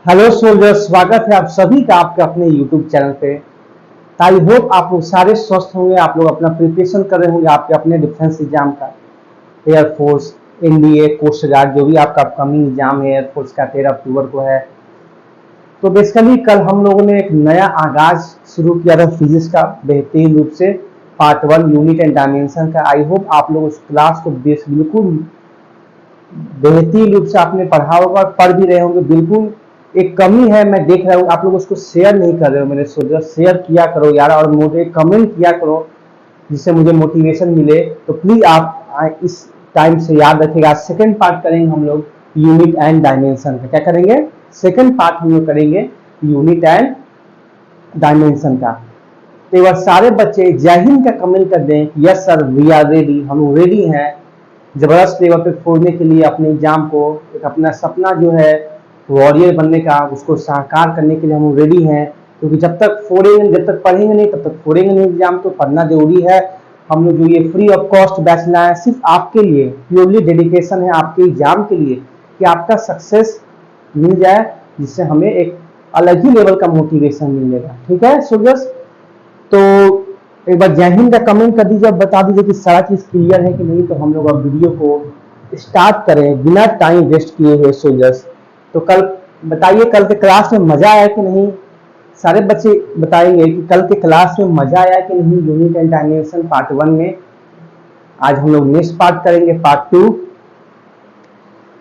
Hello soldiers, स्वागत है आप सभी का आपके अपने यूट्यूब चैनल पे। आई होप आप लोग सारे स्वस्थ होंगे। आप लोग अपना प्रिपरेशन कर रहे होंगे आपके अपने डिफेंस एग्जाम का, एयरफोर्स, एनडीए, कोस्ट गार्ड, जो भी आपका अपकमिंग एग्जाम है एयरफोर्स का 13 अक्टूबर को है। तो बेसिकली कल हम लोगों ने एक नया आगाज शुरू किया था फिजिक्स का बेहतरीन रूप से, पार्ट 1 यूनिट एंड डायमेंशन का। आई होप आप लोग उस क्लास को बिल्कुल बेहतरीन रूप से आपने पढ़ा होगा और पढ़ भी रहे होंगे। बिल्कुल एक कमी है, मैं देख रहा हूँ आप लोग उसको शेयर नहीं कर रहे हो। मेरे सोल्जर, शेयर किया करो यार, और मुझे कमेंट किया करो जिससे मुझे मोटिवेशन मिले। तो प्लीज आप इस टाइम से याद रखिएगा, सेकंड पार्ट करेंगे हम लोग यूनिट एंड डायमेंशन का। क्या करेंगे? सेकंड पार्ट हम लोग करेंगे यूनिट एंड डायमेंशन का। तो एक बार सारे बच्चे जय हिंद का कमेंट कर दें, yes sir we are ready, हम रेडी हैं जबरदस्त लेवल पे फोड़ने के लिए अपने एग्जाम को। एक अपना सपना जो है वॉरियर बनने का, उसको साकार करने के लिए हम रेडी हैं। क्योंकि जब तक फोड़ेंगे, जब तक पढ़ेंगे नहीं तब तक फोड़ेंगे नहीं एग्जाम। तो पढ़ना जरूरी है। हम लोग जो ये फ्री ऑफ कॉस्ट बैच लाए सिर्फ आपके लिए, प्योरली डेडिकेशन है आपके एग्जाम के लिए कि आपका सक्सेस मिल जाए, जिससे हमें एक अलग ही लेवल का मोटिवेशन मिलेगा। ठीक है सोल्जर्स? तो एक बार जय हिंद का कमेंट कर दीजिए, बता दीजिए कि सारा चीज क्लियर है कि नहीं। तो हम लोग अब वीडियो को स्टार्ट करें बिना टाइम वेस्ट किए हुए सोल्जर्स। तो कल बताइए, कल के क्लास में मजा आया कि नहीं? सारे बच्चे बताएंगे कि कल के क्लास में मजा आया कि नहीं यूनिट एंड डायमेंशन पार्ट 1 में। आज हम लोग नेक्स्ट पार्ट करेंगे, पार्ट 2।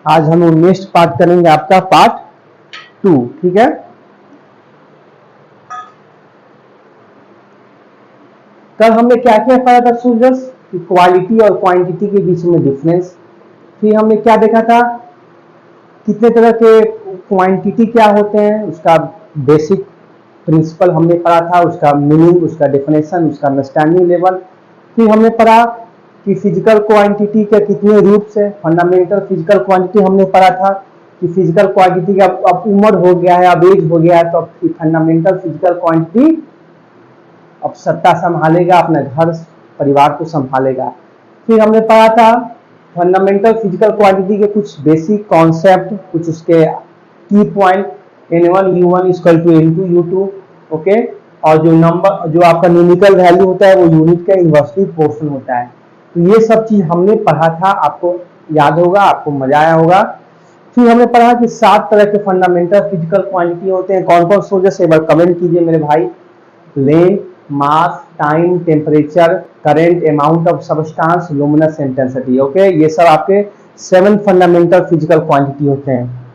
आज हम लोग नेक्स्ट पार्ट करेंगे आपका पार्ट 2। ठीक है? कल हमने क्या क्या पढ़ा था सोल्जर्स? कि क्वालिटी और क्वांटिटी के बीच में डिफरेंस। फिर हमने क्या देखा था? कितने तरह के क्वांटिटी क्या होते हैं, उसका बेसिक प्रिंसिपल हमने पढ़ा था, उसका मीनिंग, उसका डेफिनेशन, उसका अंडरस्टैंडिंग लेवल। फिर हमने पढ़ा कि फिजिकल क्वांटिटी के कितने रूप्स है। फंडामेंटल फिजिकल क्वांटिटी हमने पढ़ा था कि फिजिकल क्वांटिटी का अब उम्र हो गया है, अब एज हो गया है, तो अब फंडामेंटल फिजिकल क्वांटिटी अब सत्ता संभालेगा, अपने घर परिवार को संभालेगा। फिर हमने पढ़ा था फंडामेंटल फिजिकल क्वांटिटी के कुछ बेसिक कॉन्सेप्ट, कुछ उसके की point, N1 U1 equal to N2 U2। Okay, और जो नंबर, जो आपका न्यूमेरिकल वैल्यू होता है वो यूनिट का इन्वर्सली पोर्शन होता है। तो ये सब चीज हमने पढ़ा था, आपको याद होगा, आपको मजा आया होगा। फिर हमने पढ़ा कि 7 तरह के फंडामेंटल फिजिकल क्वांटिटी होते हैं। कौन कौन सोल्जर से एक बार कमेंट कीजिए मेरे भाई। Length, mass, time, temperature, current, amount of substance, luminous intensity. Okay, ये सब आपके 7 फंडामेंटल फिजिकल क्वांटिटी होते हैं।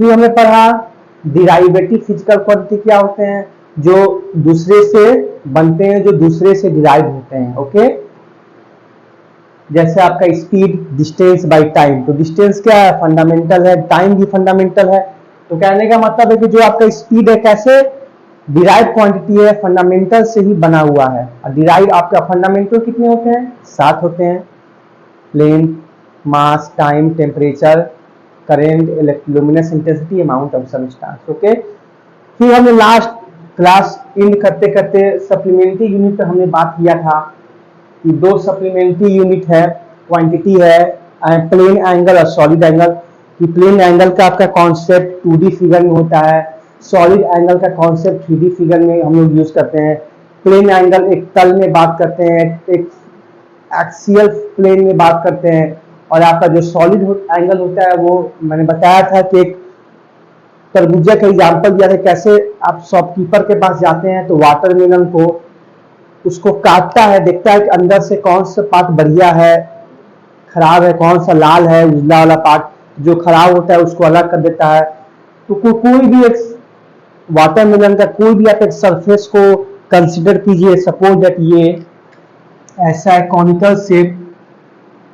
फिर हमने पढ़ा डिराइवेटिव फिजिकल क्वांटिटी क्या होते हैं, जो दूसरे से बनते हैं, जो दूसरे से डिराइव होते हैं। ओके, जैसे आपका स्पीड, डिस्टेंस बाय टाइम। तो डिस्टेंस क्या है? फंडामेंटल है। टाइम भी फंडामेंटल है। तो कहने का मतलब है कि जो आपका स्पीड है, कैसे डिराइव क्वांटिटी है, फंडामेंटल से ही बना हुआ है। और डिराइव आपका फंडामेंटल कितने होते हैं? 7 होते हैं। Length, mass, time, temperature, current, luminous intensity, amount of substance. Okay, फिर हमने लास्ट क्लास एंड करते करते सप्लीमेंट्री यूनिट पर हमने बात किया था कि 2 सप्लीमेंट्री यूनिट है, क्वांटिटी है प्लेन एंगल और सॉलिड एंगल। कि प्लेन एंगल का आपका कॉन्सेप्ट 2D फिगर में होता है, सॉलिड एंगल का कॉन्सेप्ट 3D फिगर में हम लोग यूज करते हैं। प्लेन एंगल एक तल में बात करते हैं, एक एक्सियल प्लेन में बात करते हैं, और आपका जो सॉलिड एंगल होता है वो मैंने बताया था कि एक तरबूजा का एग्जाम्पल दिया था, कैसे आप शॉपकीपर के पास जाते हैं तो वाटरमेलन को उसको काटता है, देखता है कि अंदर से कौन सा पार्ट बढ़िया है, खराब है, कौन सा लाल है, उजला वाला पार्ट जो खराब होता है उसको अलग कर देता है। तो कोई भी एक वाटरमेलन का कोई भी आप एक सरफेस को कंसिडर कीजिए, सपोज दैट ये ऐसा है कॉनिकल शेप।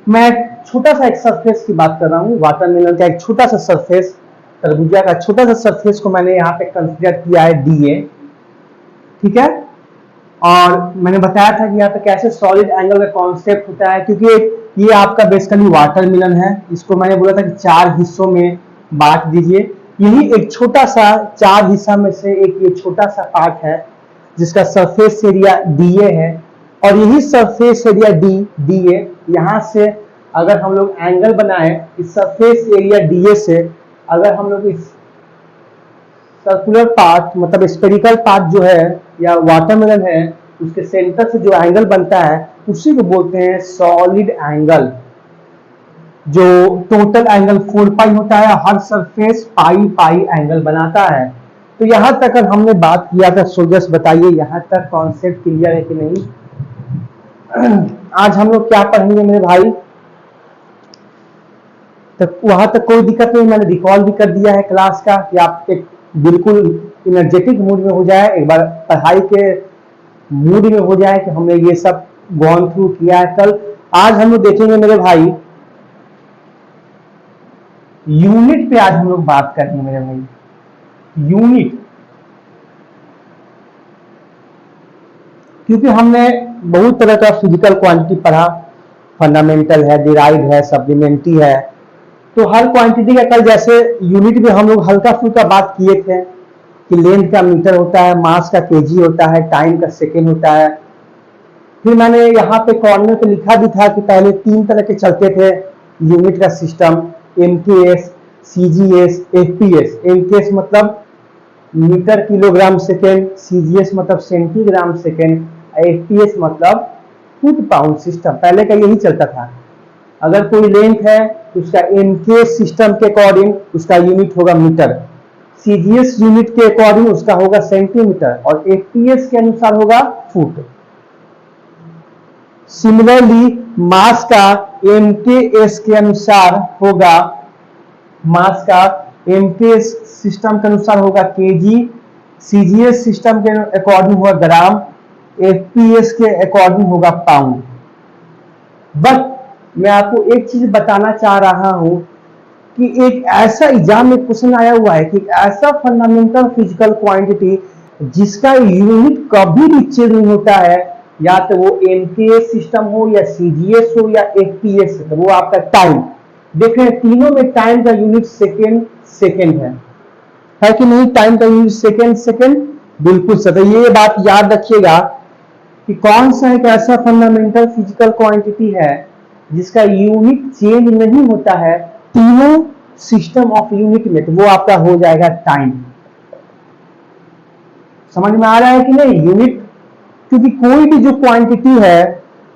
मैं छोटा सा एक सरफेस की बात कर रहा हूँ, वाटरमेलन का एक छोटा सा सरफेस, तरबूजा का छोटा सा सरफेस को मैंने यहाँ पे कंसिडर किया है DA। ठीक है, और मैंने बताया था कि यहाँ पे कैसे सॉलिड एंगल का कॉन्सेप्ट होता है, क्योंकि ये आपका बेसिकली वाटरमेलन है। इसको मैंने बोला था कि 4 हिस्सों में बांट दीजिए। यही एक छोटा सा 4 हिस्सा में से एक ये छोटा सा पार्ट है जिसका सरफेस एरिया DA है, और यही सरफेस एरिया DA यहाँ से अगर हम लोग एंगल बनाए इस सरफेस एरिया DA से, अगर हम लोग इस सर्कुलर पार्ट मतलब स्पेरिकल पार्ट जो है या वाटरमेलन है, उसके सेंटर से जो एंगल बनता है उसी को बोलते हैं सॉलिड एंगल। जो टोटल एंगल 4 पाई होता है, हर सरफेस पाई पाई एंगल बनाता है। तो यहां तक हमने बात किया था। सोल्जर्स बताइए यहां तक कॉन्सेप्ट क्लियर है कि नहीं? आज हम लोग क्या पढ़ेंगे मेरे भाई? तो वहां तक कोई दिक्कत नहीं, मैंने रिकॉल भी कर दिया है क्लास का कि आप एक बिल्कुल एनर्जेटिक मूड में हो जाए, एक बार पढ़ाई के मूड में हो जाए कि हमने ये सब गॉन थ्रू किया है कल। आज हम लोग देखेंगे मेरे भाई यूनिट पे, आज हम लोग बात करेंगे मेरे भाई यूनिट। क्योंकि हमने बहुत तरह का फिजिकल क्वांटिटी पढ़ा, फंडामेंटल है, डिराइव है, सप्लीमेंट्री है। तो हर क्वांटिटी का कल जैसे यूनिट में हम लोग हल्का फुल्का बात किए थे कि लेंथ का मीटर होता है, मास का केजी होता है, टाइम का सेकेंड होता है। फिर मैंने यहाँ पे कॉर्नर पे लिखा भी था कि पहले 3 तरह के चलते थे यूनिट का system, MKS, CGS, FPS. MKS मतलब मीटर किलोग्राम सेकेंड, सीजीएस मतलब सेंटीग्राम सेकेंड, एफपीएस मतलब फुट पाउंड सिस्टम। पहले का यही चलता था। अगर कोई लेंथ है तो उसका एमकेएस सिस्टम के अकॉर्डिंग उसका यूनिट होगा मीटर, सीजीएस यूनिट के अकॉर्डिंग उसका होगा सेंटीमीटर और एफपीएस के अनुसार होगा फुट। सिमिलरली मास का एमकेएस के अनुसार होगा, मास का एमकेएस सिस्टम के अनुसार होगा केजी, सीजीएस सिस्टम के अकॉर्डिंग होगा ग्राम, एफपीएस के अकॉर्डिंग होगा पाउंड। बट मैं आपको एक चीज बताना चाह रहा हूं कि एक ऐसा एग्जाम में क्वेश्चन आया हुआ है कि एक ऐसा फंडामेंटल फिजिकल क्वांटिटी जिसका यूनिट कभी भी चेंज नहीं होता है, या तो वो एमकेएस सिस्टम हो या सीजीएस हो या एफपीएस हो, वो आपका टाइम। देख रहे हैं तीनों में टाइम का यूनिट सेकेंड सेकेंड है कि नहीं? टाइम का यूनिट सेकेंड सेकेंड, बिल्कुल सही। ये बात याद रखिएगा कि कौन सा एक ऐसा फंडामेंटल फिजिकल क्वांटिटी है जिसका यूनिट चेंज नहीं होता है तीनों सिस्टम ऑफ यूनिट में, तो वो आपका हो जाएगा टाइम। समझ में आ रहा है कि नहीं? यूनिट, क्योंकि कोई भी जो क्वांटिटी है,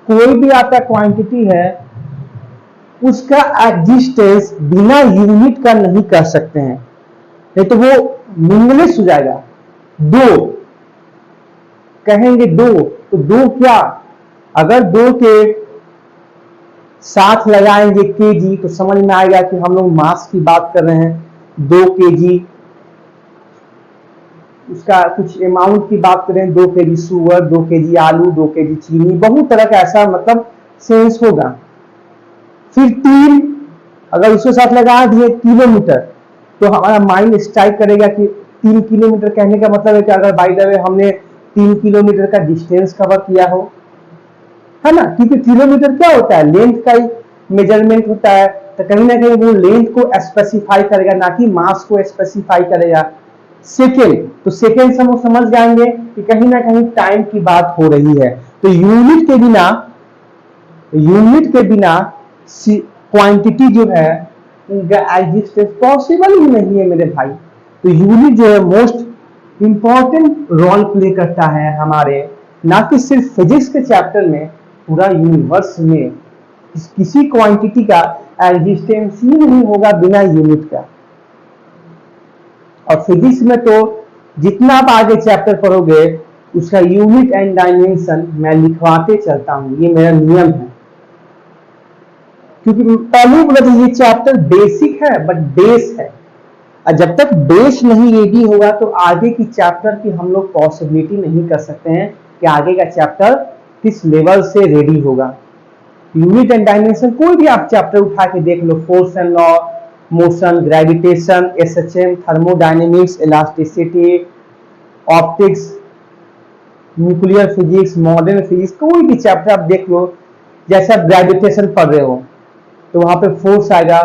कोई भी आपका क्वांटिटी है, उसका एग्जिस्टेंस बिना यूनिट का नहीं कर सकते हैं, नहीं तो वो मीनिंगलेस हो जाएगा। दो कहेंगे, दो तो दो क्या? अगर दो के साथ लगाएंगे केजी तो समझ में आएगा कि हम लोग मास की बात कर रहे हैं। 2 केजी, उसका कुछ अमाउंट की बात करें, 2 केजी सुअर, 2 केजी आलू, 2 केजी चीनी, बहुत तरह का ऐसा मतलब सेंस होगा। फिर 3 अगर उसके साथ लगा दिए किलोमीटर, तो हमारा माइंड स्ट्राइक करेगा कि 3 किलोमीटर कहने का मतलब है कि अगर बाय द वे हमने 3 किलोमीटर का डिस्टेंस कवर किया हो, है ना? क्योंकि किलोमीटर क्या होता है? लेंथ का ही मेजरमेंट होता है। तो कहीं ना कहीं वो लेंथ को स्पेसिफाई करेगा, ना कि मास को स्पेसिफाई करेगा। सेकेंड, तो सेकेंड से हम समझ जाएंगे कि कहीं ना कहीं टाइम की बात हो रही है। तो यूनिट के बिना क्वांटिटी जो है उनका एग्जिस्टेंस पॉसिबल ही नहीं है मेरे भाई। तो यूनिट जो है मोस्ट इंपॉर्टेंट रोल प्ले करता है हमारे, ना कि सिर्फ फिजिक्स के चैप्टर में, पूरा यूनिवर्स में किसी क्वांटिटी का एग्जिस्टेंस ही नहीं होगा बिना यूनिट का। और फिजिक्स में तो जितना आप आगे चैप्टर पढ़ोगे उसका यूनिट एंड डायमेंशन मैं लिखवाते चलता हूं, ये मेरा नियम है। क्योंकि पहले बोला था ये चैप्टर बेसिक है बट बेस है, और जब तक बेस नहीं रेडी होगा तो आगे की चैप्टर की हम लोग पॉसिबिलिटी नहीं कर सकते हैं कि आगे का चैप्टर किस लेवल से रेडी होगा। यूनिट एंड डायमेंशन कोई भी आप चैप्टर उठा के देख लो, force and law, motion, gravitation, SHM, thermodynamics, elasticity, optics, nuclear physics, modern physics, कोई भी चैप्टर आप देख लो। जैसे आप ग्रेविटेशन पढ़ रहे हो तो वहां पे फोर्स आएगा,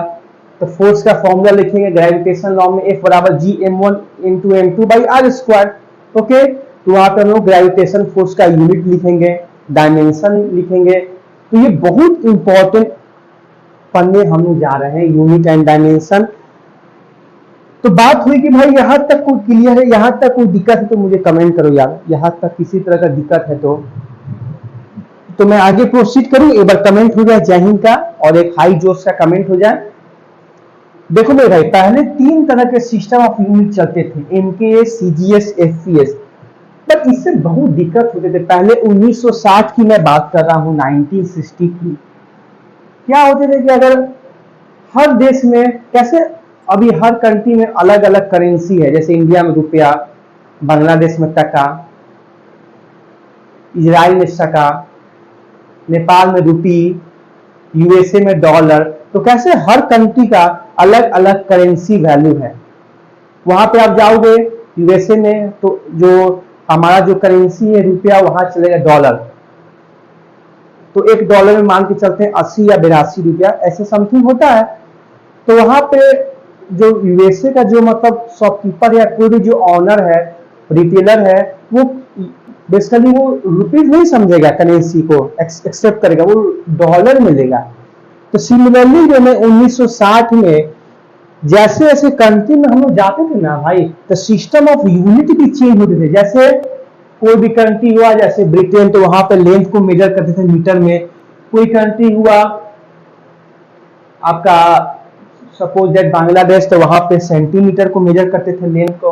तो फोर्स का फॉर्मूला लिखेंगे ग्रेविटेशन लॉ में, F बराबर G m1 into m2 by R square. Okay, तो वहां पे हम लोग ग्रेविटेशन फोर्स का यूनिट लिखेंगे, डायमेंशन लिखेंगे। तो ये बहुत इंपॉर्टेंट पढ़ने हम लोग जा रहे हैं, यूनिट एंड डायमेंशन। तो बात हुई कि भाई यहां तक कोई क्लियर है, यहां तक कोई दिक्कत है तो मुझे कमेंट करो यार, यहां तक किसी तरह का दिक्कत है तो मैं आगे प्रोसीड करूं। एक बार कमेंट हो जाए जय हिंद का और एक हाई जोश का कमेंट हो जाए। देखो मेरे भाई, पहले 3 तरह के सिस्टम ऑफ यूनिट चलते थे, एमकेएस, सीजीएस, एफपीएस, बट इससे बहुत दिक्कत होते थे। पहले 1960 की मैं बात कर रहा हूं, 1960 की। क्या होते थे कि अगर हर देश में, कैसे अभी हर कंट्री में अलग अलग करेंसी है, जैसे इंडिया में रुपया, बांग्लादेश में टका, इजराइल में शका, नेपाल में रुपी, यूएसए में डॉलर। तो कैसे हर कंट्री का अलग अलग करेंसी वैल्यू है। वहां पे आप जाओगे यूएसए में तो जो हमारा जो करेंसी है रुपया, वहां चलेगा डॉलर। तो $1 में मान के चलते हैं 80 या 82 रुपया ऐसे समथिंग होता है। तो वहां पे जो यूएसए का जो मतलब शॉपकीपर या कोई भी जो ऑनर है, रिटेलर है, वो बेसिकली वो रुपीज नहीं समझेगा, करेंसी को एक्सेप्ट करेगा, वो डॉलर में लेगा। तो सिमिलरली जो है 1960 में जैसे जैसे कंट्री में हम लोग जाते थे ना भाई, तो सिस्टम ऑफ यूनिट भी चेंज होते थे। जैसे कोई भी कंट्री हुआ, जैसे ब्रिटेन, तो वहां पे लेंथ को मेजर करते थे मीटर में। कोई कंट्री हुआ आपका सपोज दैट बांग्लादेश, तो वहां पे सेंटीमीटर को मेजर करते थे लेंथ को।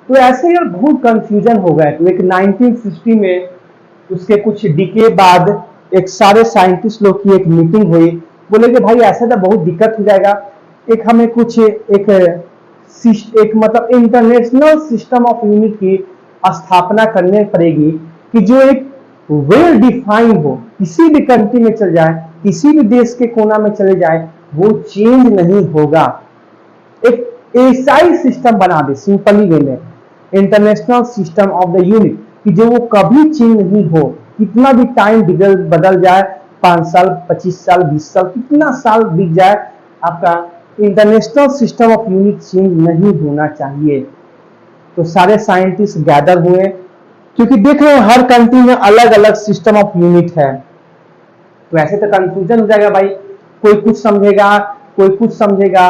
तो ऐसे यार बहुत कंफ्यूजन हो गया। तो एक 1960 में, उसके कुछ डिके बाद एक सारे साइंटिस्ट लोग की एक मीटिंग हुई, बोले कि भाई ऐसा तो बहुत दिक्कत हो जाएगा, एक हमें कुछ एक मतलब इंटरनेशनल सिस्टम ऑफ यूनिट की स्थापना करने पड़ेगी कि जो एक वेल डिफाइंड हो, किसी भी कंट्री में चल जाए, किसी भी देश के कोना में चले जाए, वो चेंज नहीं होगा। एक ऐसा ही सिस्टम बना दे, सिंपली वे में, international system of the unit, कि जो वो कभी चेंज नहीं हो। कितना भी टाइम बदल जाए, 5 साल, 25 साल, 20 साल, कितना साल बीत जाए, आपका international system of unit change नहीं होना चाहिए। तो सारे साइंटिस्ट गैदर हुए, क्योंकि देख रहे हैं हर कंट्री में अलग अलग सिस्टम ऑफ यूनिट है। तो ऐसे तो कंफ्यूजन हो जाएगा भाई, कोई कुछ समझेगा, कोई कुछ समझेगा।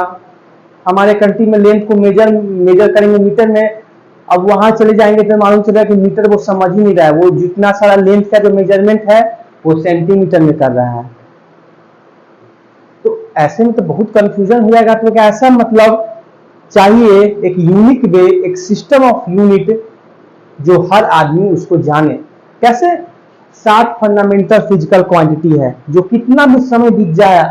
हमारे कंट्री में लेंथ को मेजर करेंगे मीटर में, अब वहां चले जाएंगे तो मालूम चलेगा कि मीटर वो समझ ही नहीं रहा है, वो जितना सारा लेंथ का जो मेजरमेंट है वो सेंटीमीटर में कर रहा है। तो ऐसे में तो बहुत कंफ्यूजन हो जाएगा। तो ऐसा मतलब चाहिए एक यूनिक वे, एक सिस्टम ऑफ यूनिट जो हर आदमी उसको जाने। कैसे 7 फंडामेंटल फिजिकल क्वांटिटी है, जो कितना भी समय बीत जाए,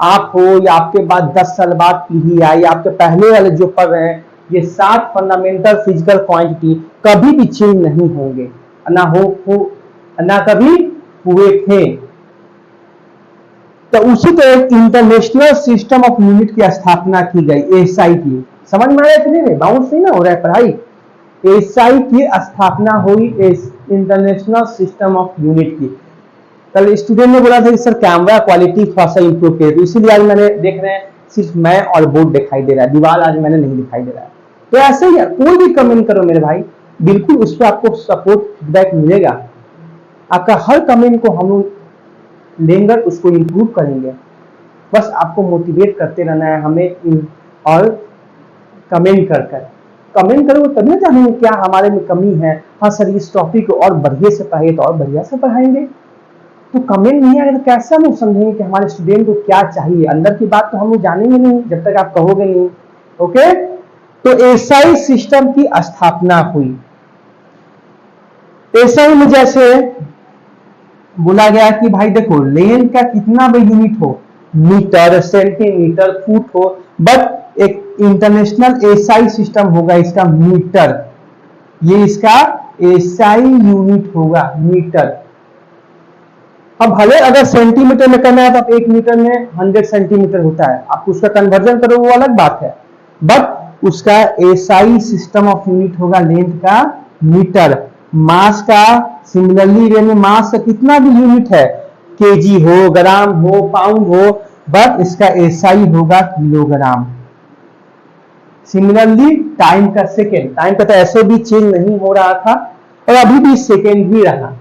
आप हो या आपके बाद 10 साल बाद पीढ़ी आई, या आपके पहले वाले जो पढ़ रहे हैं, ये 7 फंडामेंटल फिजिकल क्वांटिटी कभी भी चेंज नहीं होंगे, ना कभी हुए थे। तो उसी तरह इंटरनेशनल सिस्टम ऑफ यूनिट की स्थापना की गई, एएसआई की। समझ में आया कि नहीं? बाउंस नहीं ना हो रहा है पढ़ाई। एएसआई की स्थापना हुई, इंटरनेशनल सिस्टम ऑफ यूनिट की। कल स्टूडेंट ने बोला था कि सर कैमरा क्वालिटी थोड़ा सा इंप्रूव किया, तो इसीलिए आज मैंने देख रहे हैं सिर्फ मैं और बोर्ड दिखाई दे रहा है, दीवार आज मैंने नहीं दिखाई दे रहा है। तो ऐसे ही कोई भी कमेंट करो मेरे भाई, बिल्कुल उस पर आपको सपोर्ट फीडबैक मिलेगा। आपका हर कमेंट को हम लोग लेंगे, उसको इंप्रूव करेंगे। बस आपको मोटिवेट करते रहना है हमें, और कमेंट करो तभी ना जानेंगे क्या हमारे में कमी है। हाँ सर इस टॉपिक को और बढ़िया से पढ़ाइए, तो और बढ़िया से पढ़ाएंगे। तो कमेंट नहीं आएगा तो कैसे हम समझेंगे कि हमारे स्टूडेंट को क्या चाहिए? अंदर की बात तो हम लोग जानेंगे नहीं जब तक आप कहोगे नहीं। ओके, तो एएसआई सिस्टम की स्थापना हुई। एएसआई में जैसे बोला गया कि भाई देखो, लेंथ का कितना भी यूनिट हो, मीटर, सेंटीमीटर, फुट हो, बट एक इंटरनेशनल एएसआई सिस्टम होगा, इसका मीटर। ये इसका एएसआई यूनिट होगा, मीटर। अब भले अगर सेंटीमीटर में करना है तो आप 1 मीटर में 100 सेंटीमीटर होता है, आप उसका कन्वर्जन करो वो अलग बात है, बट उसका एएसआई सिस्टम ऑफ यूनिट होगा लेंथ का मीटर। मास का सिमिलरली वे में मास का कितना भी यूनिट है, केजी हो, ग्राम हो, पाउंड हो, बट इसका एएसआई होगा किलोग्राम। सिमिलरली टाइम का सेकेंड, टाइम का तो ऐसे भी चेंज नहीं हो रहा था और अभी भी सेकेंड ही रहा।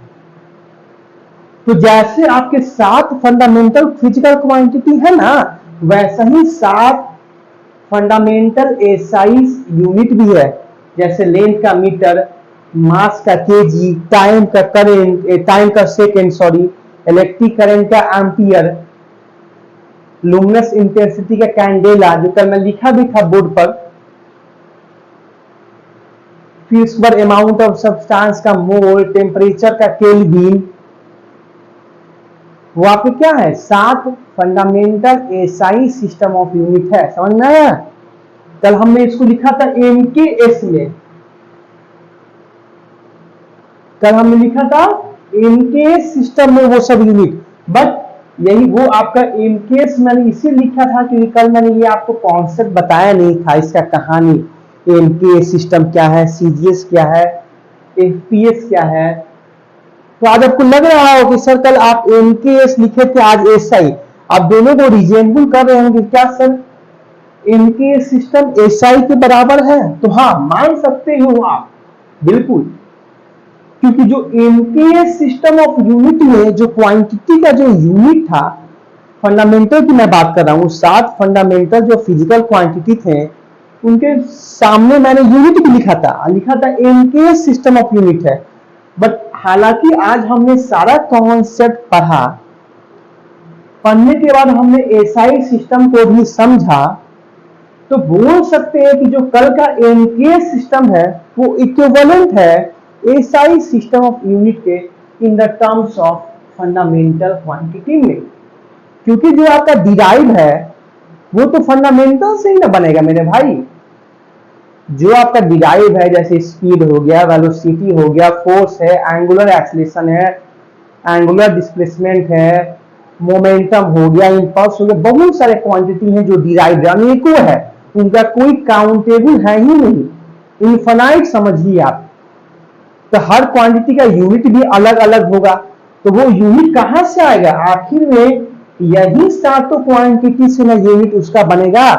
तो जैसे आपके 7 फंडामेंटल फिजिकल क्वांटिटी है ना, वैसा ही 7 फंडामेंटल एसआई यूनिट भी है, जैसे लेंथ का मीटर, मास का केजी, टाइम का करंट, टाइम का सेकेंड सॉरी, इलेक्ट्रिक करंट का एम्पियर, लुमिनस इंटेंसिटी का कैंडेला, जो कल मैं लिखा भी था बोर्ड पर, फिर उसके बाद अमाउंट ऑफ सब्सटेंस का मोल, टेम्परेचर का केल्विन, वो आपके क्या है 7 fundamental SI system of unit है। समझ में आया? कल हमने इसको लिखा था एमकेएस में, कल हमने लिखा था एमकेएस सिस्टम में वो सब यूनिट, बट यही वो आपका एमकेएस मैंने इसे लिखा था क्योंकि कल मैंने ये आपको कॉन्सेप्ट बताया नहीं था, इसका कहानी, एमकेएस सिस्टम क्या है, सीजीएस क्या है, एफपीएस क्या है। तो आज आपको लग रहा हो कि सर कल आप एमकेएस लिखे थे, आज एसआई, आप दोनों को रिजेंबल कर रहे होंगे, क्या सर एमकेएस सिस्टम एसआई के बराबर है? तो हाँ, मान सकते हो आप, बिल्कुल, क्योंकि जो एमकेएस सिस्टम ऑफ यूनिट में जो क्वांटिटी का जो यूनिट था, फंडामेंटल की मैं बात कर रहा हूं, 7 फंडामेंटल जो फिजिकल क्वांटिटी थे, उनके सामने मैंने यूनिट भी लिखा था एमकेएस सिस्टम ऑफ यूनिट है। बट हालांकि आज हमने सारा कॉन्सेप्ट पढ़ा, पढ़ने के बाद हमने एसआई सिस्टम को भी समझा, तो बोल सकते हैं कि जो कल का एमकेएस सिस्टम है वो इक्विवेलेंट है एसआई सिस्टम ऑफ यूनिट के in the terms of fundamental quantity में, क्योंकि जो आपका डिराइव है वो तो फंडामेंटल से ही ना बनेगा मेरे भाई। जो आपका डिराइव है, जैसे स्पीड हो गया, वेलोसिटी हो गया, फोर्स है, एंगुलर एक्सीलरेशन है, एंगुलर डिस्प्लेसमेंट है, मोमेंटम हो गया, इंपल्स हो गया, बहुत सारे क्वांटिटी हैं जो डिराइव अनेकों है, उनका कोई काउंटेबल है ही नहीं, इनफाइनाइट समझिए आप। तो हर क्वांटिटी का यूनिट भी अलग अलग होगा, तो वो यूनिट कहां से आएगा? आखिर में यही सातों क्वांटिटी से ना यूनिट उसका बनेगा।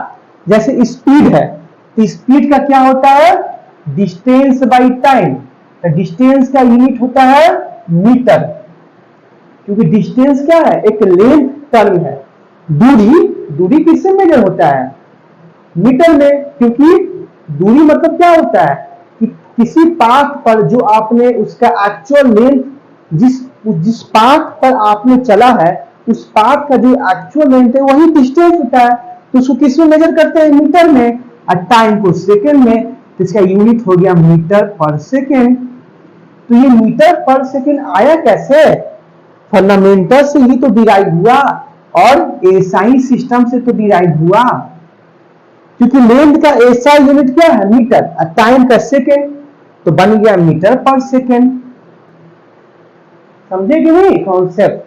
जैसे स्पीड है, तो स्पीड का क्या होता है? Distance by time. डिस्टेंस का यूनिट होता है मीटर, क्योंकि डिस्टेंस क्या है? एक लेंथ टर्म है। दूरी किससे मेजर होता है? मीटर में, क्योंकि दूरी मतलब क्या होता है कि किसी पाथ पर जो आपने उसका एक्चुअल लेंथ, जिस पाथ पर आपने चला है, उस पाथ का जो एक्चुअल लेंथ है वही डिस्टेंस होता है। तो उसको किस में मेजर करते हैं? मीटर में। और टाइम को सेकेंड में, तो इसका यूनिट हो गया मीटर पर सेकेंड। तो ये मीटर पर सेकेंड आया कैसे? फंडामेंटल से ही तो डिराइव हुआ और एसआई सिस्टम से तो डिराइव हुआ, क्योंकि लेंथ का एसआई यूनिट क्या है? मीटर, और टाइम का सेकेंड, तो बन गया मीटर पर सेकेंड। समझे कि नहीं कॉन्सेप्ट?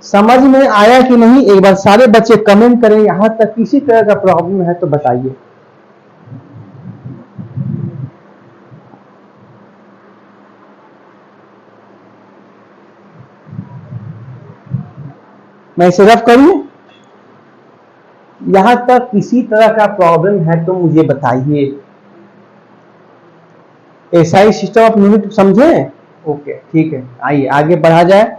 समझ में आया कि नहीं? एक बार सारे बच्चे कमेंट करें, यहां तक किसी तरह का प्रॉब्लम है तो बताइए। मैं इसे रफ करूं? यहां तक किसी तरह का प्रॉब्लम है तो मुझे बताइए। एसआई सिस्टम ऑफ यूनिट समझे? ओके, ठीक है, आइए आगे बढ़ा जाए।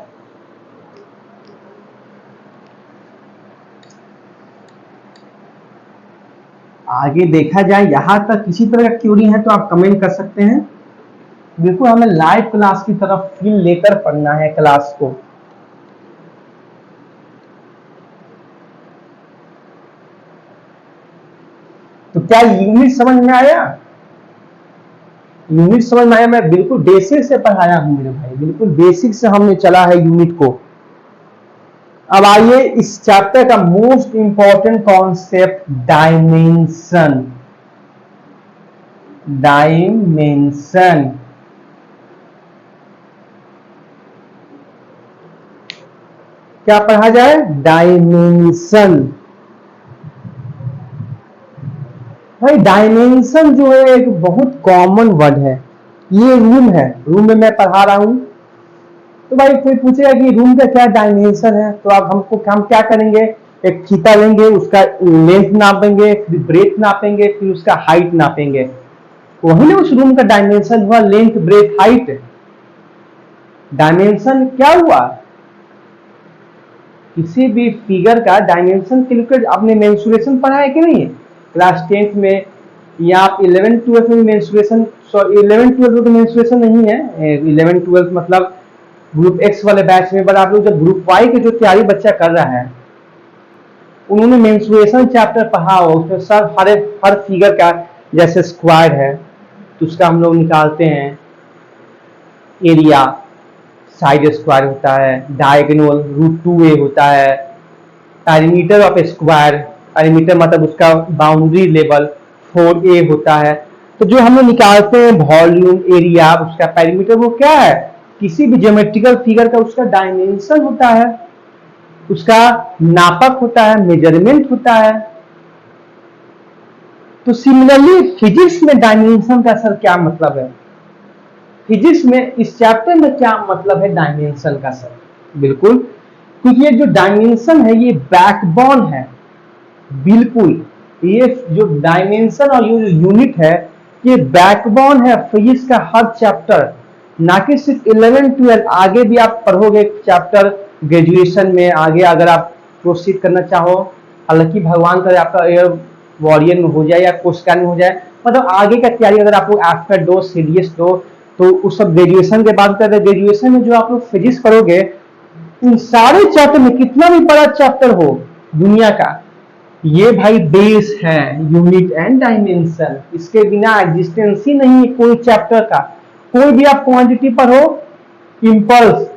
आगे देखा जाए, यहां तक किसी तरह का क्वेरी है तो आप कमेंट कर सकते हैं। बिल्कुल, हमें लाइव क्लास की तरफ फील लेकर पढ़ना है क्लास को। तो क्या यूनिट समझ में आया? यूनिट समझ में आया? मैं बिल्कुल बेसिक से पढ़ाया हूं मेरे भाई, बिल्कुल बेसिक से हमने चला है यूनिट को। अब आइए इस चैप्टर का most important concept, dimension. Dimension क्या पढ़ा जाए? डायमेंशन। भाई डायमेंशन जो है एक बहुत कॉमन वर्ड है। ये रूम है, रूम में मैं पढ़ा रहा हूं, तो भाई कोई पूछेगा कि रूम का क्या डायमेंशन है, तो हम क्या करेंगे? एक फीता लेंगे, उसका लेंथ नापेंगे, फिर ब्रेथ नापेंगे, फिर उसका हाइट नापेंगे, वही ना उस रूम का डायमेंशन हुआ, लेंथ ब्रेथ हाइट। डायमेंशन क्या हुआ? किसी भी फिगर का डायमेंशन कैलकुलेट आपने मेंसुरेशन पढ़ा है कि नहीं क्लास 10th में, या आप 11th-12th में मेंसुरेशन, सॉरी 11th-12th में मेंसुरेशन नहीं है, 11th-12th मतलब ग्रुप एक्स वाले बैच में, बट आप लोग जब ग्रुप वाई की जो तैयारी बच्चा कर रहा है उन्होंने मेंसुरेशन चैप्टर पढ़ा हो, उसमें सब हर फिगर का, जैसे स्क्वायर है तो उसका हम लोग निकालते हैं एरिया, साइड स्क्वायर होता है, डायगोनल √2a होता है, पेरीमीटर ऑफ स्क्वायर, पेरीमीटर मतलब उसका बाउंड्री लेवल 4a होता है। तो जो हम लोग निकालते हैं वॉल्यूम एरिया, उसका पेरीमीटर वो क्या है, किसी भी ज्योमेट्रिकल फिगर का उसका डायमेंशन होता है, उसका नापक होता है, मेजरमेंट होता है। तो सिमिलरली फिजिक्स में डायमेंशन का सर क्या मतलब है, फिजिक्स में इस चैप्टर में क्या मतलब है डायमेंशन का सर, बिल्कुल, क्योंकि ये जो डायमेंशन है ये बैकबोन है, बिल्कुल ये जो डायमेंशन और ये जो यूनिट है ये बैकबोन है फिजिक्स का हर चैप्टर, ना कि सिर्फ 11-12, आगे भी आप पढ़ोगे चैप्टर ग्रेजुएशन में, आगे अगर आप प्रोसीड करना चाहो, हालांकि भगवान करे आपका एयर वॉरियर में हो जाए या कोस्टगार्ड में हो जाए, मतलब आगे का तैयारी अगर आप लोग आफ्टर दो सीडीएस दो तो उस सब ग्रेजुएशन के बाद करते, ग्रेजुएशन में जो आप लोग फिजिक्स पढ़ोगे इन सारे चैप्टर में कितना भी बड़ा चैप्टर हो दुनिया का, ये भाई बेस है यूनिट एंड डायमेंशन, इसके बिना एग्जिस्टेंस ही नहीं है कोई चैप्टर का। कोई भी आप क्वांटिटी पढ़ो, इंपल्स,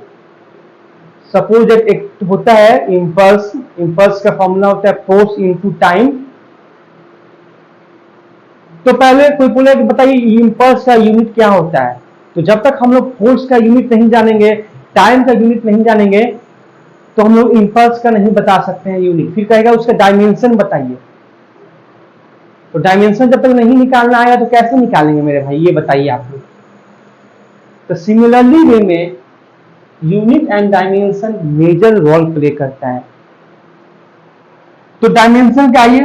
सपोज एक होता है इंपल्स, इंपल्स का फॉर्मूला होता है फोर्स इनटू टाइम। तो पहले कोई बोले कि बताइए इंपल्स का यूनिट क्या होता है, तो जब तक हम लोग फोर्स का यूनिट नहीं जानेंगे, टाइम का यूनिट नहीं जानेंगे, तो हम लोग इंपल्स का नहीं बता सकते हैं यूनिट। फिर कहेगा उसका डायमेंशन बताइए, तो डायमेंशन जब तक नहीं निकालना आया तो कैसे निकालेंगे मेरे भाई, ये बताइए आप लोग। तो सिमिलरली वे में unit and dimension major role play करता है। तो डायमेंशन का आइए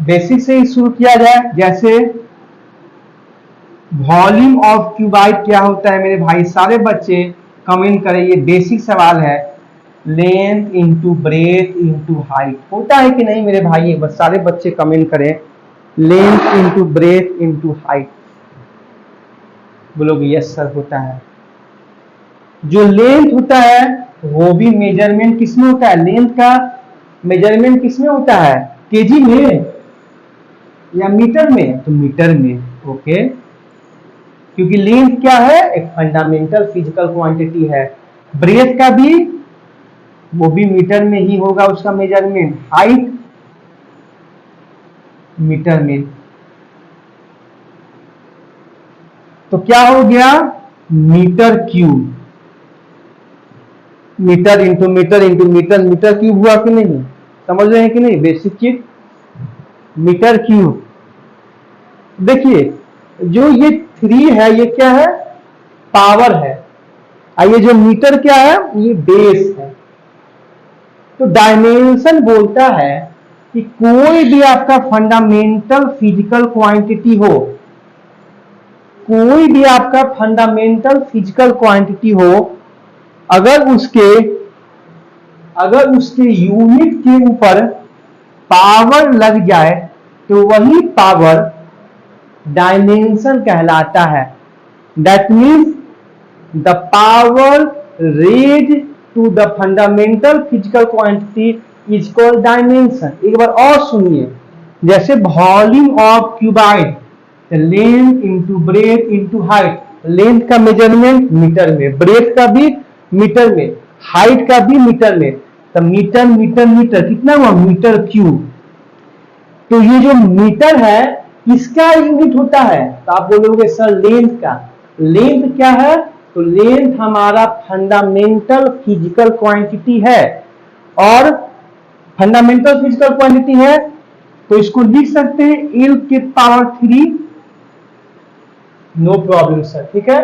बेसिक से ही शुरू किया जाए, जैसे वॉल्यूम ऑफ क्यूबाइड क्या होता है मेरे भाई, सारे बच्चे कमेंट करें, ये बेसिक सवाल है, length into breadth into height, होता है कि नहीं मेरे भाई, बस सारे बच्चे कमेंट करें, length into breadth into height, बोलोगे यस सर होता है। जो लेंथ होता है वो भी मेजरमेंट किसमें होता है, लेंथ का मेजरमेंट किसमें होता है, केजी में या मीटर में, तो मीटर में, ओके, क्योंकि लेंथ क्या है, एक फंडामेंटल फिजिकल क्वांटिटी है। ब्रेथ का भी वो भी मीटर में ही होगा उसका मेजरमेंट, हाइट मीटर में। तो क्या हो गया, metre cube, metre into metre into metre, metre cube हुआ कि नहीं, समझ रहे हैं कि नहीं, बेसिक चीज मीटर क्यूब। देखिए जो ये 3 है ये क्या है, पावर है, और ये जो मीटर क्या है, ये बेस है। तो डायमेंशन बोलता है कि कोई भी आपका फंडामेंटल फिजिकल क्वांटिटी हो, कोई भी आपका फंडामेंटल फिजिकल क्वांटिटी हो, अगर उसके यूनिट के ऊपर पावर लग जाए तो वही पावर डायमेंशन कहलाता है। That means the power raise to the fundamental physical quantity is called dimension. एक बार और सुनिए, जैसे volume of cuboid, length into breadth into height, length का मेजरमेंट मीटर में, ब्रेथ का भी मीटर में, हाइट का भी मीटर में, तो मीटर मीटर मीटर कितना हुआ, मीटर क्यूब। तो ये जो मीटर है इसका यूनिट होता है, तो आप बोलोगे सर लेंथ का, लेंथ क्या है, तो लेंथ हमारा फंडामेंटल फिजिकल क्वांटिटी है, और फंडामेंटल फिजिकल क्वांटिटी है तो इसको लिख सकते हैं L के पावर 3, नो प्रॉब्लम सर, ठीक है।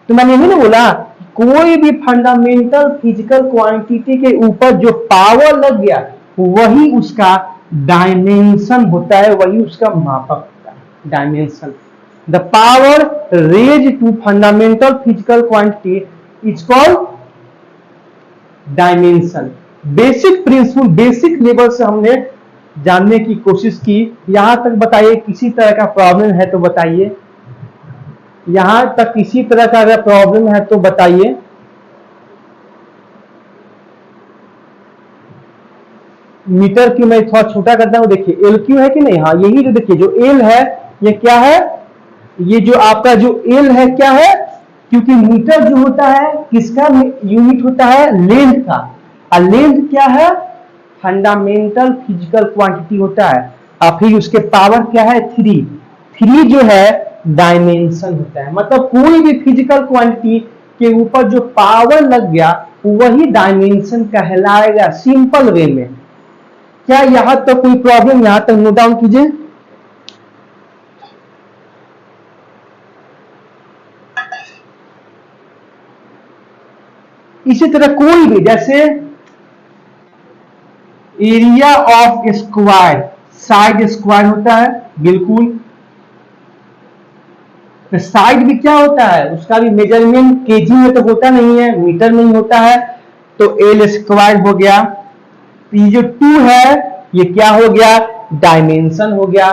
तो मैंने यही ना बोला, कोई भी फंडामेंटल फिजिकल क्वांटिटी के ऊपर जो पावर लग गया वही उसका डायमेंशन होता है, वही उसका मापक होता है, dimension. The power raise to fundamental physical quantity is called dimension. Basic principle, basic level से हमने जानने की कोशिश की। यहां तक बताइए किसी तरह का प्रॉब्लम है तो बताइए, यहां तक किसी तरह का अगर प्रॉब्लम है तो बताइए। मीटर की मैं थोड़ा छोटा करता हूं, देखिए एल क्यू है कि नहीं, हाँ यही जो देखिए जो एल है ये क्या है, ये जो आपका जो एल है क्या है, क्योंकि मीटर जो होता है किसका यूनिट होता है, लेंथ का, और लेंथ क्या है, फंडामेंटल फिजिकल क्वांटिटी होता है, और फिर उसके पावर क्या है, थ्री। थ्री जो है डायमेंशन होता है, मतलब कोई भी फिजिकल क्वांटिटी के ऊपर जो पावर लग गया वही डायमेंशन कहलाएगा, सिंपल वे में। क्या यहां तक कोई प्रॉब्लम, यहां तक नोट डाउन कीजिए। इसी तरह कोई भी, जैसे area of square, side square होता है बिल्कुल, तो साइड भी क्या होता है, उसका भी मेजरमेंट केजी में तो होता नहीं है, मीटर में ही होता है, तो एल स्क्वायर हो गया। ये जो टू है ये क्या हो गया, डायमेंशन हो गया।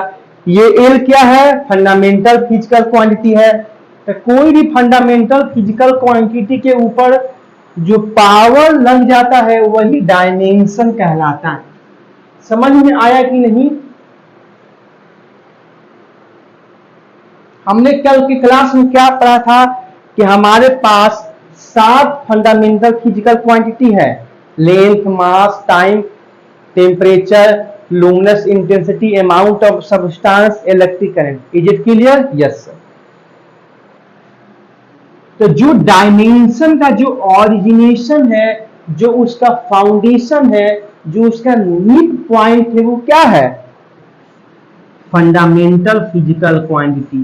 ये एल क्या है, फंडामेंटल फिजिकल क्वांटिटी है, तो कोई भी फंडामेंटल फिजिकल क्वांटिटी के ऊपर जो पावर लग जाता है वही डायमेंशन कहलाता है। समझ में आया कि नहीं। हमने कल की क्लास में क्या पढ़ा था कि हमारे पास 7 फंडामेंटल फिजिकल क्वांटिटी है, length, mass, time, temperature, luminous intensity, amount of substance, electric current. Is it clear, yes sir. तो जो डायमेंशन का जो ओरिजिनेशन है, जो उसका फाउंडेशन है, जो उसका नीड पॉइंट है, वो क्या है, फंडामेंटल फिजिकल क्वांटिटी।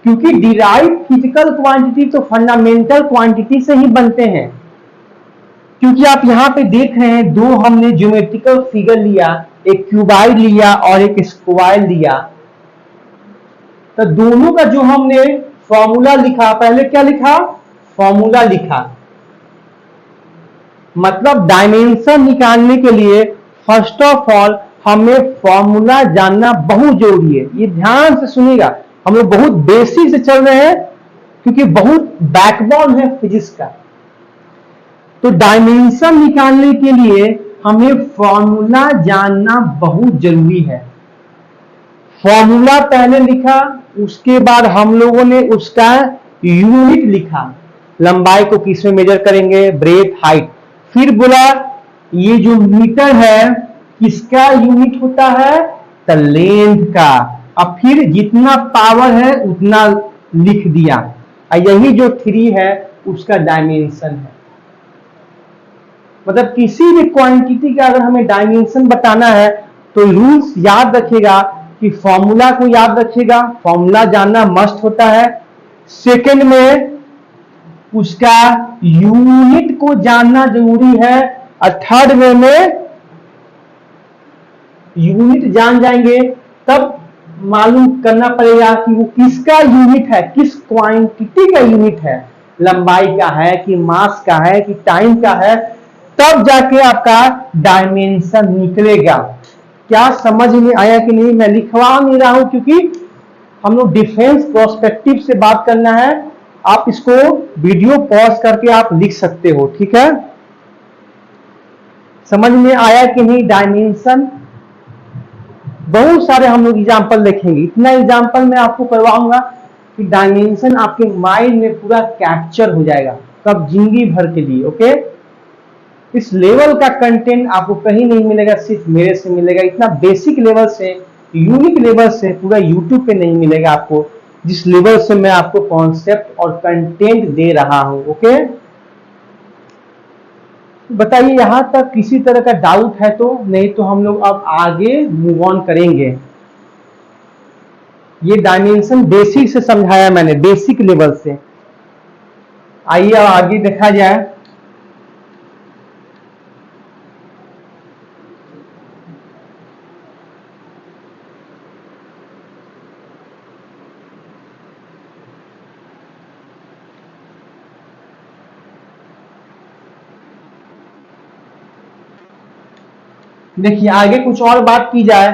क्योंकि डिराइव फिजिकल क्वांटिटी तो फंडामेंटल क्वांटिटी से ही बनते हैं। क्योंकि आप यहां पे देख रहे हैं दो हमने ज्योमेट्रिकल फिगर लिया, एक क्यूबाइड लिया और एक स्क्वायर लिया, तो दोनों का जो हमने फॉर्मूला लिखा, पहले क्या लिखा, फॉर्मूला लिखा। मतलब डायमेंशन निकालने के लिए फर्स्ट ऑफ ऑल हमें फॉर्मूला जानना बहुत जरूरी है। ये ध्यान से सुनिएगा, हम लोग बहुत बेसिक से चल रहे हैं क्योंकि बहुत बैकबोन है फिजिक्स का। तो डायमेंशन निकालने के लिए हमें फॉर्मूला जानना बहुत जरूरी है। फॉर्मूला पहले लिखा, उसके बाद हम लोगों ने उसका यूनिट लिखा, लंबाई को किस में मेजर करेंगे, ब्रेथ, हाइट। फिर बोला ये जो मीटर है किसका यूनिट होता है, तो लेंथ का। अब फिर जितना पावर है उतना लिख दिया, और यही जो थ्री है उसका डायमेंशन है। मतलब किसी भी क्वांटिटी का अगर हमें डायमेंशन बताना है तो रूल्स याद रखिएगा कि फॉर्मूला को याद रखिएगा, फॉर्मूला जानना मस्ट होता है। सेकंड में उसका यूनिट को जानना जरूरी है, और थर्ड वे में यूनिट जान जाएंगे तब मालूम करना पड़ेगा कि वो किसका यूनिट है, किस क्वांटिटी का यूनिट है, लंबाई का है कि मास का है कि टाइम का है, तब जाके आपका डायमेंशन निकलेगा। क्या समझ में आया कि नहीं। मैं लिखवा नहीं रहा हूं क्योंकि हम लोग डिफेंस प्रोस्पेक्टिव से बात करना है। आप इसको वीडियो पॉज करके आप लिख सकते हो, ठीक है। समझ में आया कि नहीं डायमेंशन। बहुत सारे हम लोग एग्जाम्पल देखेंगे, इतना एग्जाम्पल मैं आपको करवाऊंगा कि डायमेंशन आपके माइंड में पूरा कैप्चर हो जाएगा, कब, जिंदगी भर के लिए। ओके, इस लेवल का कंटेंट आपको कहीं नहीं मिलेगा, सिर्फ मेरे से मिलेगा। इतना बेसिक लेवल से, यूनिक लेवल से पूरा यूट्यूब पे नहीं मिलेगा आपको, जिस लेवल से मैं आपको कॉन्सेप्ट और कंटेंट दे रहा हूं। ओके, बताइए यहां तक किसी तरह का डाउट है तो, नहीं तो हम लोग अब आगे मूव ऑन करेंगे। ये डायमेंशन बेसिक से समझाया मैंने, बेसिक लेवल से। आइए अब आगे देखा जाए। देखिए आगे कुछ और बात की जाए,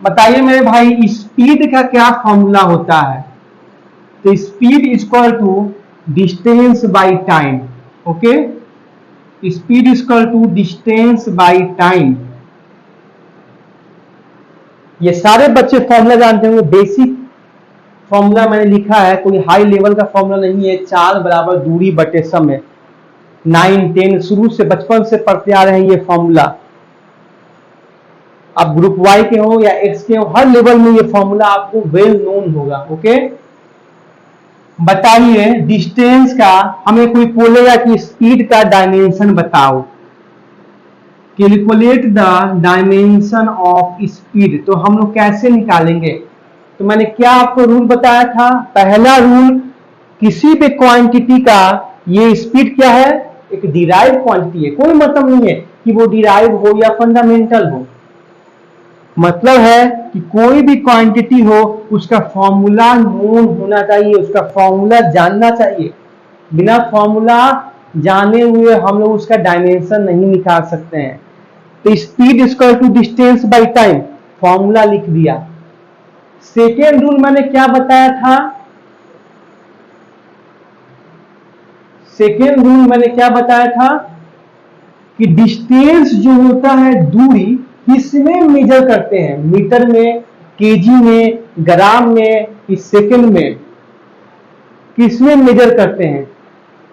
बताइए मेरे भाई स्पीड का क्या फॉर्मूला होता है। तो speed is equal to distance by time. Okay, speed is equal to distance by time. ये सारे बच्चे फॉर्मूला जानते होंगे, बेसिक फॉर्मूला मैंने लिखा है, कोई हाई लेवल का फॉर्मूला नहीं है। चाल बराबर दूरी बटे समय, 9 10 शुरू से बचपन से पढ़ते आ रहे हैं ये फॉर्मूला। आप ग्रुप वाई के हो या एक्स के हो, हर लेवल में ये फॉर्मूला आपको वेल नोन होगा। ओके, बताइए डिस्टेंस का, हमें कोई बोलेगा कि स्पीड का डायमेंशन बताओ, calculate the dimension of speed, तो हम लोग कैसे निकालेंगे। तो मैंने क्या आपको रूल बताया था, पहला रूल, किसी भी क्वांटिटी का ये स्पीड क्या है, एक डिराइव क्वांटिटी है। कोई मतलब नहीं है कि वो डिराइव हो या फंडामेंटल हो, मतलब है कि कोई भी क्वांटिटी हो उसका फॉर्मूला नोन होना चाहिए, उसका फॉर्मूला जानना चाहिए। बिना फॉर्मूला जाने हुए हम लोग उसका डायमेंशन नहीं निकाल सकते हैं। तो speed equal to distance by time, formula लिख दिया। सेकेंड रूल मैंने क्या बताया था, सेकेंड रूल मैंने क्या बताया था कि डिस्टेंस जो होता है, दूरी, किसमें मेजर करते हैं, मीटर में, केजी में, ग्राम में, इस सेकंड में, किसमें मेजर करते हैं।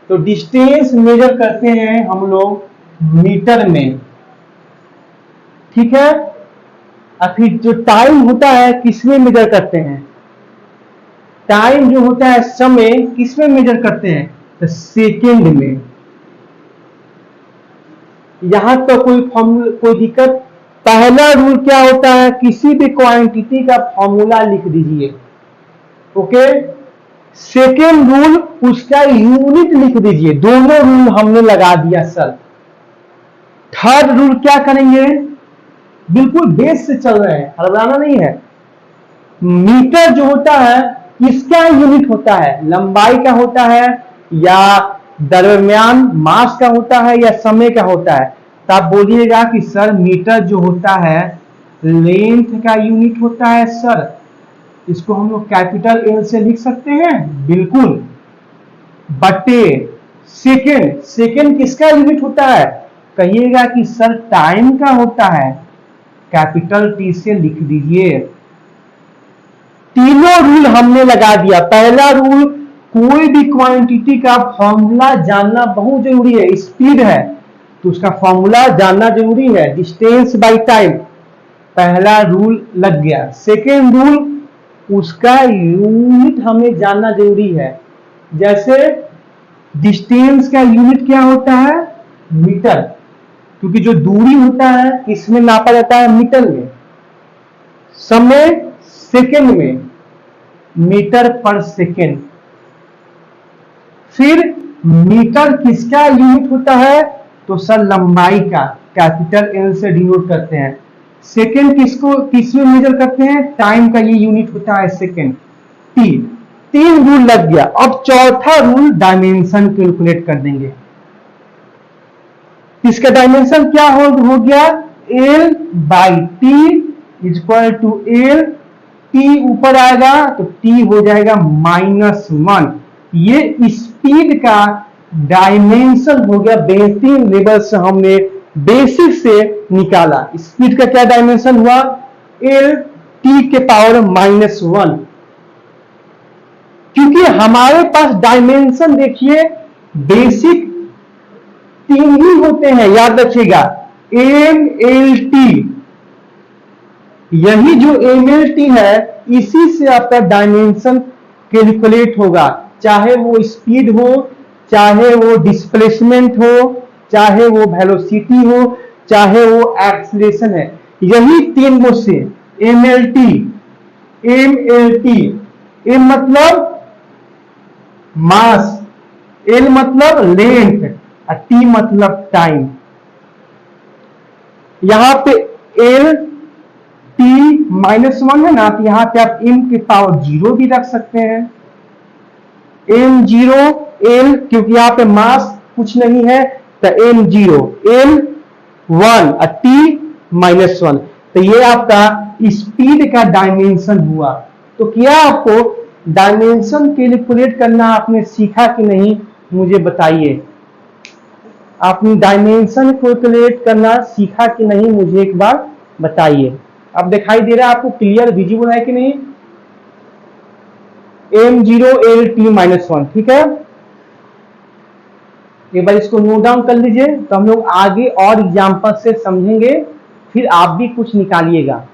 तो डिस्टेंस मेजर करते हैं हम लोग मीटर में, ठीक है। और फिर जो टाइम होता है किसमें मेजर करते हैं, टाइम जो होता है समय, किसमें मेजर करते हैं, तो सेकेंड में। यहां तो कोई दिक्कत। पहला रूल क्या होता है, किसी भी क्वांटिटी का फॉर्मूला लिख दीजिए। ओके, सेकेंड रूल, उसका यूनिट लिख दीजिए। दोनों रूल हमने लगा दिया सर। थर्ड रूल क्या करेंगे, बिल्कुल बेस से चल रहे हैं, हड़बड़ाना नहीं है। मीटर जो होता है किसका यूनिट होता है, लंबाई का होता है या दरमियान मास का होता है या समय का होता है। तो आप बोलिएगा कि सर मीटर जो होता है लेंथ का यूनिट होता है सर। इसको हम लोग कैपिटल एल से लिख सकते हैं, बिल्कुल। बटे सेकेंड, सेकेंड किसका यूनिट होता है, कहिएगा कि सर टाइम का होता है, कैपिटल टी से लिख दीजिए। तीनों रूल हमने लगा दिया। पहला रूल, कोई भी क्वांटिटी का फॉर्मूला जानना बहुत जरूरी है। स्पीड है तो उसका फॉर्मूला जानना जरूरी है, डिस्टेंस बाय टाइम, पहला रूल लग गया। सेकेंड रूल, उसका यूनिट हमें जानना जरूरी है। जैसे डिस्टेंस का यूनिट क्या होता है, मीटर, क्योंकि जो दूरी होता है किसमें नापा जाता है, मीटर में। समय सेकेंड में, मीटर पर सेकेंड। फिर मीटर किसका यूनिट होता है, तो सर लंबाई का, कैपिटल एल से डिनोट करते हैं। सेकेंड किसको किसमें मेजर करते हैं, टाइम का ये यूनिट होता है सेकेंड, टी। तीन रूल लग गया। अब चौथा रूल, डायमेंशन कैलकुलेट कर देंगे। इसका डायमेंशन क्या हो गया, L by T is equal to L, T ऊपर आएगा तो टी हो जाएगा -1। ये स्पीड का डायमेंशन हो गया। बेहतरीन लेवल से हमने बेसिक से निकाला। स्पीड का क्या डायमेंशन हुआ, एल टी के पावर -1। क्योंकि हमारे पास डायमेंशन देखिए बेसिक तीन ही होते हैं, याद रखिएगा, एम एल टी। यही जो एम एल टी है, इसी से आपका डायमेंशन कैलकुलेट होगा। चाहे वो स्पीड हो, चाहे वो डिस्प्लेसमेंट हो, चाहे वो वेलोसिटी हो, चाहे वो एक्सीलरेशन है, यही तीन में से M L T, M L T. M मतलब मास, एल मतलब लेंथ, और टी मतलब टाइम। यहां पे एल टी -1 है ना, तो यहां पे आप एम के पावर 0 भी रख सकते हैं। एम 0 एल, क्योंकि यहाँ पे मास कुछ नहीं है, तो एम 0 एल 1 और टी -1। तो ये आपका स्पीड का डायमेंशन हुआ। तो क्या आपको डायमेंशन कैलकुलेट करना आपने सीखा कि नहीं, मुझे बताइए। आपने डायमेंशन कैलकुलेट करना सीखा कि नहीं, मुझे एक बार बताइए। अब दिखाई दे रहा है आपको, क्लियर विजिबल है कि नहीं? M0LT-1, ठीक है। एक बार इसको नोट डाउन कर लीजिए, तो हम लोग आगे और एग्जांपल से समझेंगे, फिर आप भी कुछ निकालिएगा।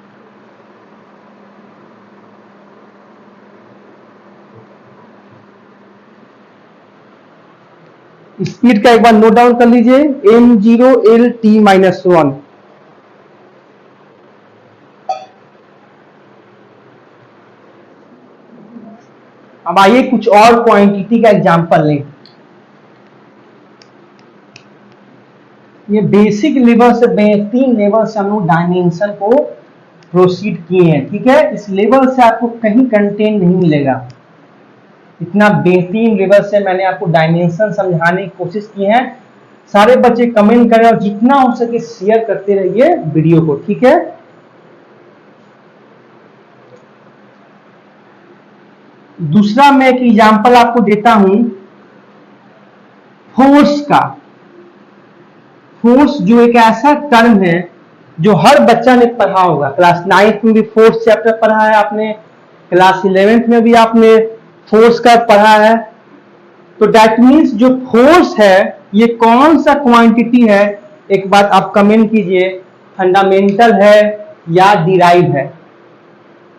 स्पीड का एक बार नोट डाउन कर लीजिए, M0LT-1। अब आइए कुछ और क्वांटिटी का एग्जांपल लें। ये बेसिक लेवल से, बेहतरीन लेवल से हम लोग डायमेंशन को प्रोसीड किए हैं, ठीक है। इस लेवल से आपको कहीं कंटेंट नहीं मिलेगा। इतना बेहतरीन लेवल से मैंने आपको डायमेंशन समझाने की कोशिश की है। सारे बच्चे कमेंट करें और जितना हो सके शेयर करते रहिए वीडियो को, ठीक है। दूसरा मैं एक एग्जांपल आपको देता हूं फोर्स का। फोर्स जो एक ऐसा टर्म है जो हर बच्चा ने पढ़ा होगा। क्लास 9th में भी फोर्स चैप्टर पढ़ा है आपने, क्लास 11th में भी आपने फोर्स का पढ़ा है। तो दैट मीन्स जो फोर्स है ये कौन सा क्वांटिटी है, एक बात आप कमेंट कीजिए, फंडामेंटल है या डिराइव है।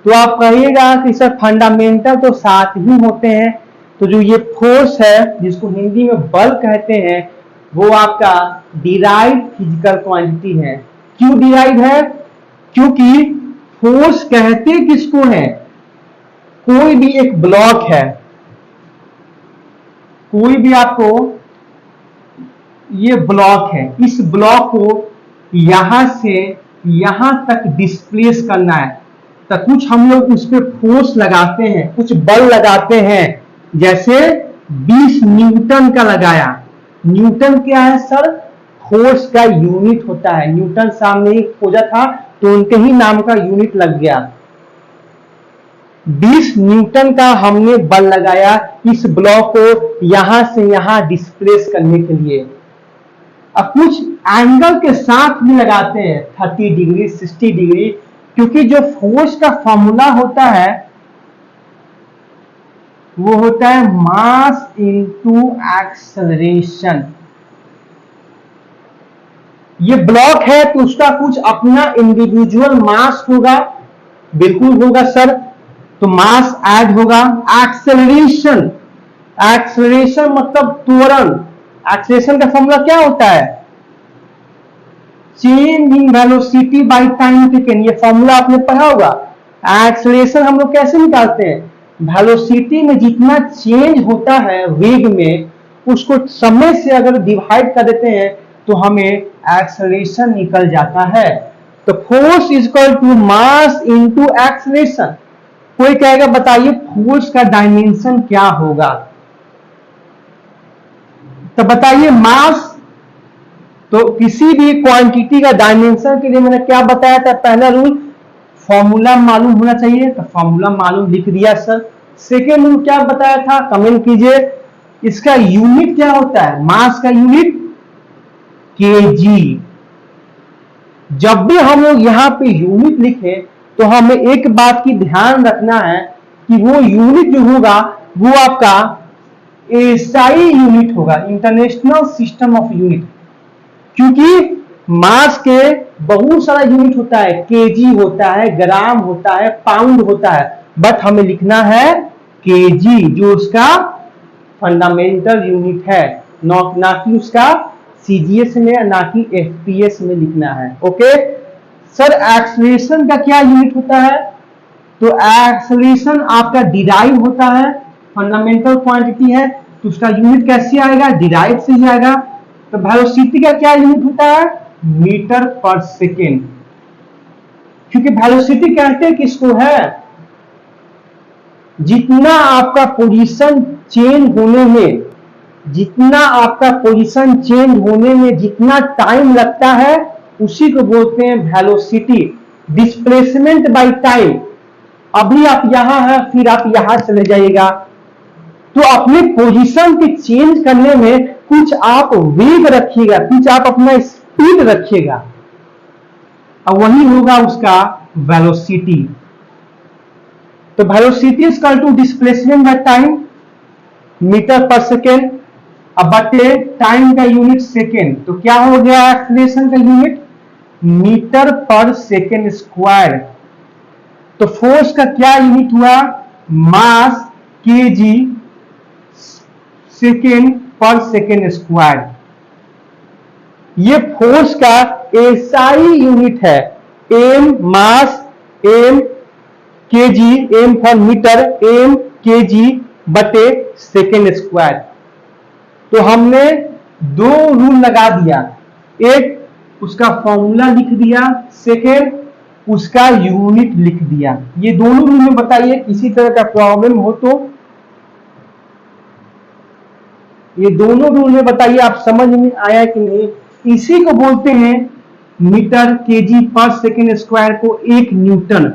तो आप कहिएगा कि सर फंडामेंटल तो साथ ही होते हैं। तो जो ये फोर्स है जिसको हिंदी में बल कहते हैं, वो आपका डिराइव फिजिकल क्वांटिटी है। क्यों डिराइव है? क्योंकि फोर्स कहते किसको है? कोई भी एक ब्लॉक है, कोई भी आपको ये ब्लॉक है, इस ब्लॉक को यहां से यहां तक डिस्प्लेस करना है, तो कुछ हम लोग उस पर फोर्स लगाते हैं, कुछ बल लगाते हैं। जैसे 20 न्यूटन का लगाया। न्यूटन क्या है सर? फोर्स का यूनिट होता है। न्यूटन सामने ही खोजा था तो उनके ही नाम का यूनिट लग गया। 20 न्यूटन का हमने बल लगाया इस ब्लॉक को यहां से यहां डिस्प्लेस करने के लिए। अब कुछ एंगल के साथ भी लगाते हैं, 30 डिग्री 60 डिग्री, क्योंकि जो फोर्स का फॉर्मूला होता है वो होता है मास इनटू एक्सेलरेशन। ये ब्लॉक है तो उसका कुछ अपना इंडिविजुअल मास होगा, बिल्कुल होगा सर। तो मास ऐड होगा। एक्सेलरेशन, एक्सेलरेशन मतलब त्वरण। एक्सेलरेशन का फॉर्मूला क्या होता है? Change in velocity by time taken. ये फॉर्मूला आपने पढ़ा होगा। एक्सेलरेशन हम लोग कैसे निकालते हैं? वेलोसिटी में जितना चेंज होता है वेग में, उसको समय से अगर डिवाइड कर देते हैं तो हमें एक्सेलरेशन निकल जाता है। तो force is equal to mass into acceleration. कोई कहेगा बताइए फोर्स का डायमेंशन क्या होगा? तो बताइए मास। तो किसी भी क्वांटिटी का डायमेंशन के लिए मैंने क्या बताया था? पहला रूल, फॉर्मूला मालूम होना चाहिए, तो फॉर्मूला मालूम लिख दिया सर। सेकेंड रूल क्या बताया था? कमेंट कीजिए। इसका यूनिट क्या होता है? मास का यूनिट केजी। जब भी हम लोग यहां पे यूनिट लिखे तो हमें एक बात की ध्यान रखना है कि वो यूनिट जो होगा वो आपका एसआई यूनिट होगा, इंटरनेशनल सिस्टम ऑफ यूनिट। क्योंकि मास के बहुत सारा यूनिट होता है, केजी होता है, ग्राम होता है, पाउंड होता है, बट हमें लिखना है केजी, जो उसका फंडामेंटल यूनिट है, ना कि उसका सीजीएस में, ना कि एफपीएस में लिखना है। ओके सर, एक्सेलरेशन का क्या यूनिट होता है? तो एक्सेलरेशन आपका डिराइव होता है, फंडामेंटल क्वांटिटी है, तो उसका यूनिट कैसे आएगा? डिराइव से ही आएगा। तो वेलोसिटी का क्या यूनिट होता है? मीटर पर सेकेंड। क्योंकि वेलोसिटी कहते किसको है? जितना आपका पोजीशन चेंज होने में, जितना आपका पोजीशन चेंज होने में जितना टाइम लगता है उसी को बोलते हैं वेलोसिटी। डिस्प्लेसमेंट बाय टाइम, अभी आप यहां हैं फिर आप यहां चले जाइएगा, तो अपने पोजीशन के चेंज करने में कुछ आप वेग रखिएगा, कुछ आप अपना स्पीड रखिएगा, और वही होगा उसका वेलोसिटी। तो velocity is equal to displacement by time metre पर सेकेंड, अब बटे टाइम का यूनिट सेकेंड, तो क्या हो गया एक्सेलरेशन का यूनिट मीटर पर सेकेंड स्क्वायर। तो फोर्स का क्या यूनिट हुआ mass KG second per second square. ये फोर्स का एसआई यूनिट है, M mass, M KG, M for metre, M KG बटे सेकेंड स्क्वायर। तो हमने दो रूल लगा दिया, एक उसका फॉर्मूला लिख दिया, सेकेंड उसका यूनिट लिख दिया। ये दोनों रूल में बताइए किसी तरह का प्रॉब्लम हो तो ये दोनों रूल में बताइए आप समझ में आया कि नहीं। इसी को बोलते हैं मीटर केजी पर सेकेंड स्क्वायर को एक न्यूटन।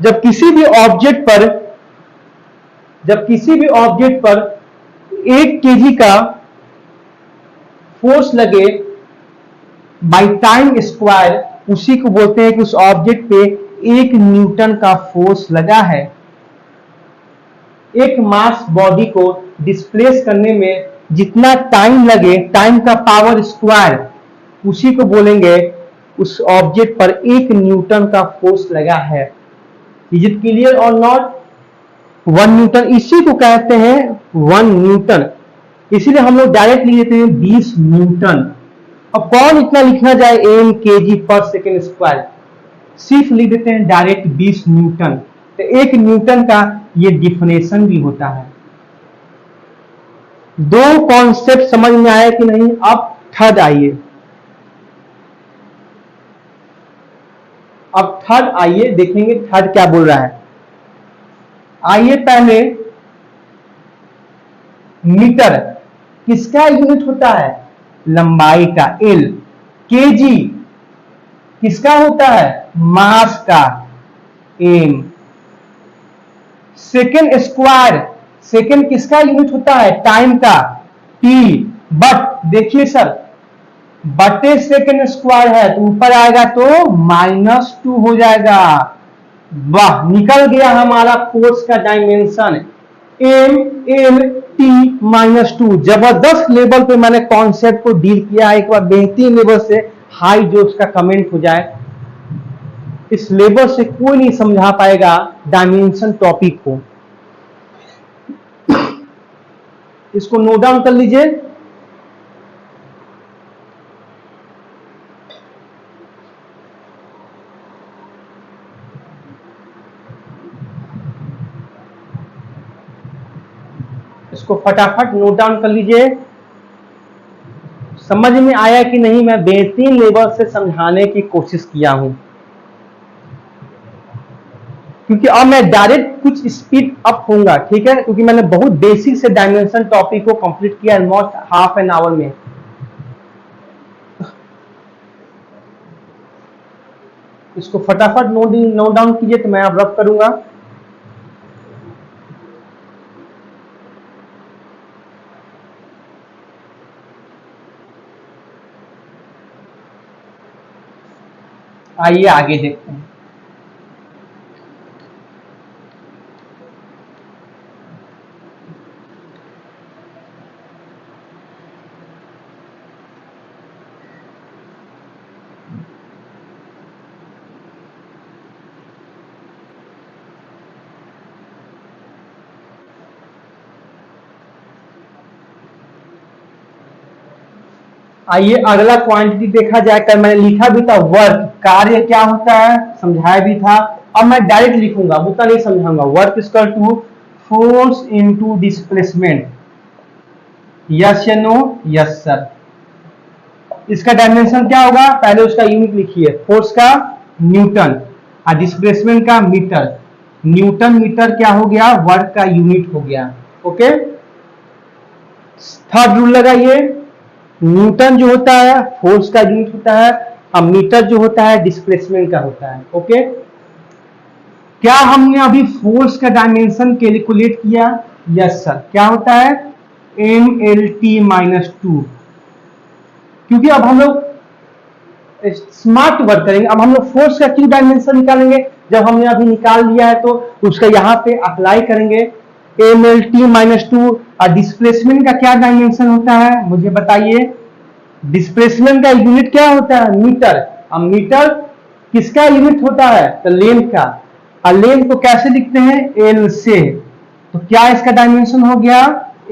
जब किसी भी ऑब्जेक्ट पर एक केजी का फोर्स लगे बाय टाइम स्क्वायर, उसी को बोलते हैं कि उस ऑब्जेक्ट पे एक न्यूटन का फोर्स लगा है। एक मास बॉडी को डिस्प्लेस करने में जितना टाइम लगे, टाइम का पावर स्क्वायर, उसी को बोलेंगे उस ऑब्जेक्ट पर एक न्यूटन का फोर्स लगा है। इज इट क्लियर और नॉट? 1 न्यूटन, इसी को कहते हैं 1 न्यूटन। इसीलिए हम लोग डायरेक्ट लिख देते हैं 20 न्यूटन। अब कौन इतना लिखना जाए एम केजी पर सेकेंड स्क्वायर, सिर्फ लिख देते हैं डायरेक्ट 20 न्यूटन। तो एक न्यूटन का ये डिफिनेशन भी होता है। दो कॉन्सेप्ट समझ में आया कि नहीं? अब थर्ड आइए, देखेंगे थर्ड क्या बोल रहा है। आइए पहले मीटर किसका यूनिट होता है? लंबाई का, एल। केजी किसका होता है? मास का, एम। सेकेंड स्क्वायर, सेकेंड किसका यूनिट होता है? टाइम का, टी। बट देखिए सर, बटे सेकेंड स्क्वायर है तो ऊपर आएगा तो -2 हो जाएगा। वाह, निकल गया हमारा फोर्स का डायमेंशन, एम एल टी -2। जबरदस्त लेवल पे मैंने कॉन्सेप्ट को डील किया। एक बार बेहतरीन लेवल से हाई जो उसका कमेंट हो जाए। इस लेवल से कोई नहीं समझा पाएगा डायमेंशन टॉपिक को। इसको नोट डाउन कर लीजिए। इसको फटाफट नोट डाउन कर लीजिए। समझ में आया कि नहीं? मैं बेहतरीन लेवल से समझाने की कोशिश किया हूं, क्योंकि अब मैं डायरेक्ट कुछ स्पीड अप होऊंगा, ठीक है? क्योंकि मैंने बहुत बेसिक से डायमेंशन टॉपिक को कंप्लीट किया ऑलमोस्ट हाफ एन आवर में। इसको फटाफट नोट डाउन कीजिए, तो मैं अब रब करूंगा। आइए आगे देखते हैं। आइए अगला क्वांटिटी देखा जाए। कल मैंने लिखा भी था वर्क, कार्य क्या होता है समझाया भी था। अब मैं डायरेक्ट लिखूंगा, उतना नहीं समझाऊंगा। Work equal to force into displacement. Yes या नो? Yes sir. इसका डायमेंशन क्या होगा? पहले उसका यूनिट लिखिए। फोर्स का न्यूटन और डिस्प्लेसमेंट का मीटर। न्यूटन मीटर क्या हो गया? वर्क का यूनिट हो गया। ओके, थर्ड रूल लगाइए। न्यूटन जो होता है फोर्स का यूनिट होता है, और मीटर जो होता है डिस्प्लेसमेंट का होता है। ओके, क्या हमने अभी फोर्स का डायमेंशन कैलकुलेट किया? Yes sir. क्या होता है? MLT-2। क्योंकि अब हम लोग स्मार्ट वर्क करेंगे। अब हम लोग फोर्स का क्यों डायमेंशन निकालेंगे? जब हमने अभी निकाल लिया है तो उसका यहाँ पे अप्लाई करेंगे। MLT-2 और डिस्प्लेसमेंट का क्या डायमेंशन होता है मुझे बताइए। डिस्प्लेसमेंट का यूनिट क्या होता है? मीटर। अब मीटर किसका यूनिट होता है? तो लेंथ का। और लेंथ को कैसे लिखते हैं? L से। तो क्या इसका डायमेंशन हो गया?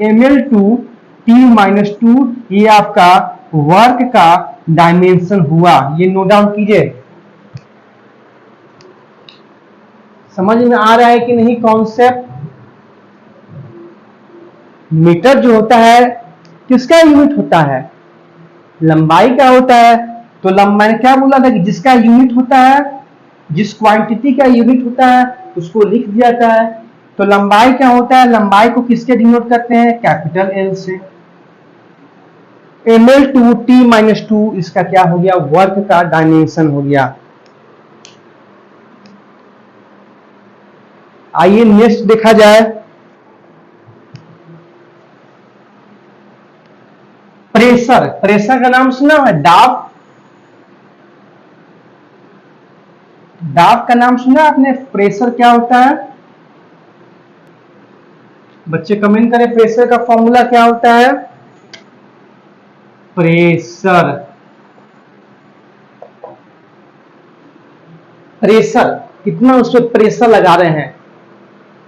ML2T-2। ये आपका वर्क का डायमेंशन हुआ। ये नोट डाउन कीजिए। समझ में आ रहा है कि नहीं कॉन्सेप्ट? मीटर जो होता है किसका यूनिट होता है? लंबाई का होता है। तो मैंने क्या बोला था कि जिसका यूनिट होता है, जिस क्वांटिटी का यूनिट होता है उसको लिख दिया जाता है। तो लंबाई क्या होता है? लंबाई को किसके डिनोट करते हैं? कैपिटल L से। ML2T-2 इसका क्या हो गया? वर्क का डायमेंशन हो गया। आइए नेक्स्ट देखा जाए। प्रेशर। प्रेशर का नाम सुना है? दाब। दाब का नाम सुना आपने? प्रेशर क्या होता है? बच्चे कमेंट करें, प्रेशर का फॉर्मूला क्या होता है? प्रेशर। प्रेशर कितना उस पर प्रेशर लगा रहे हैं,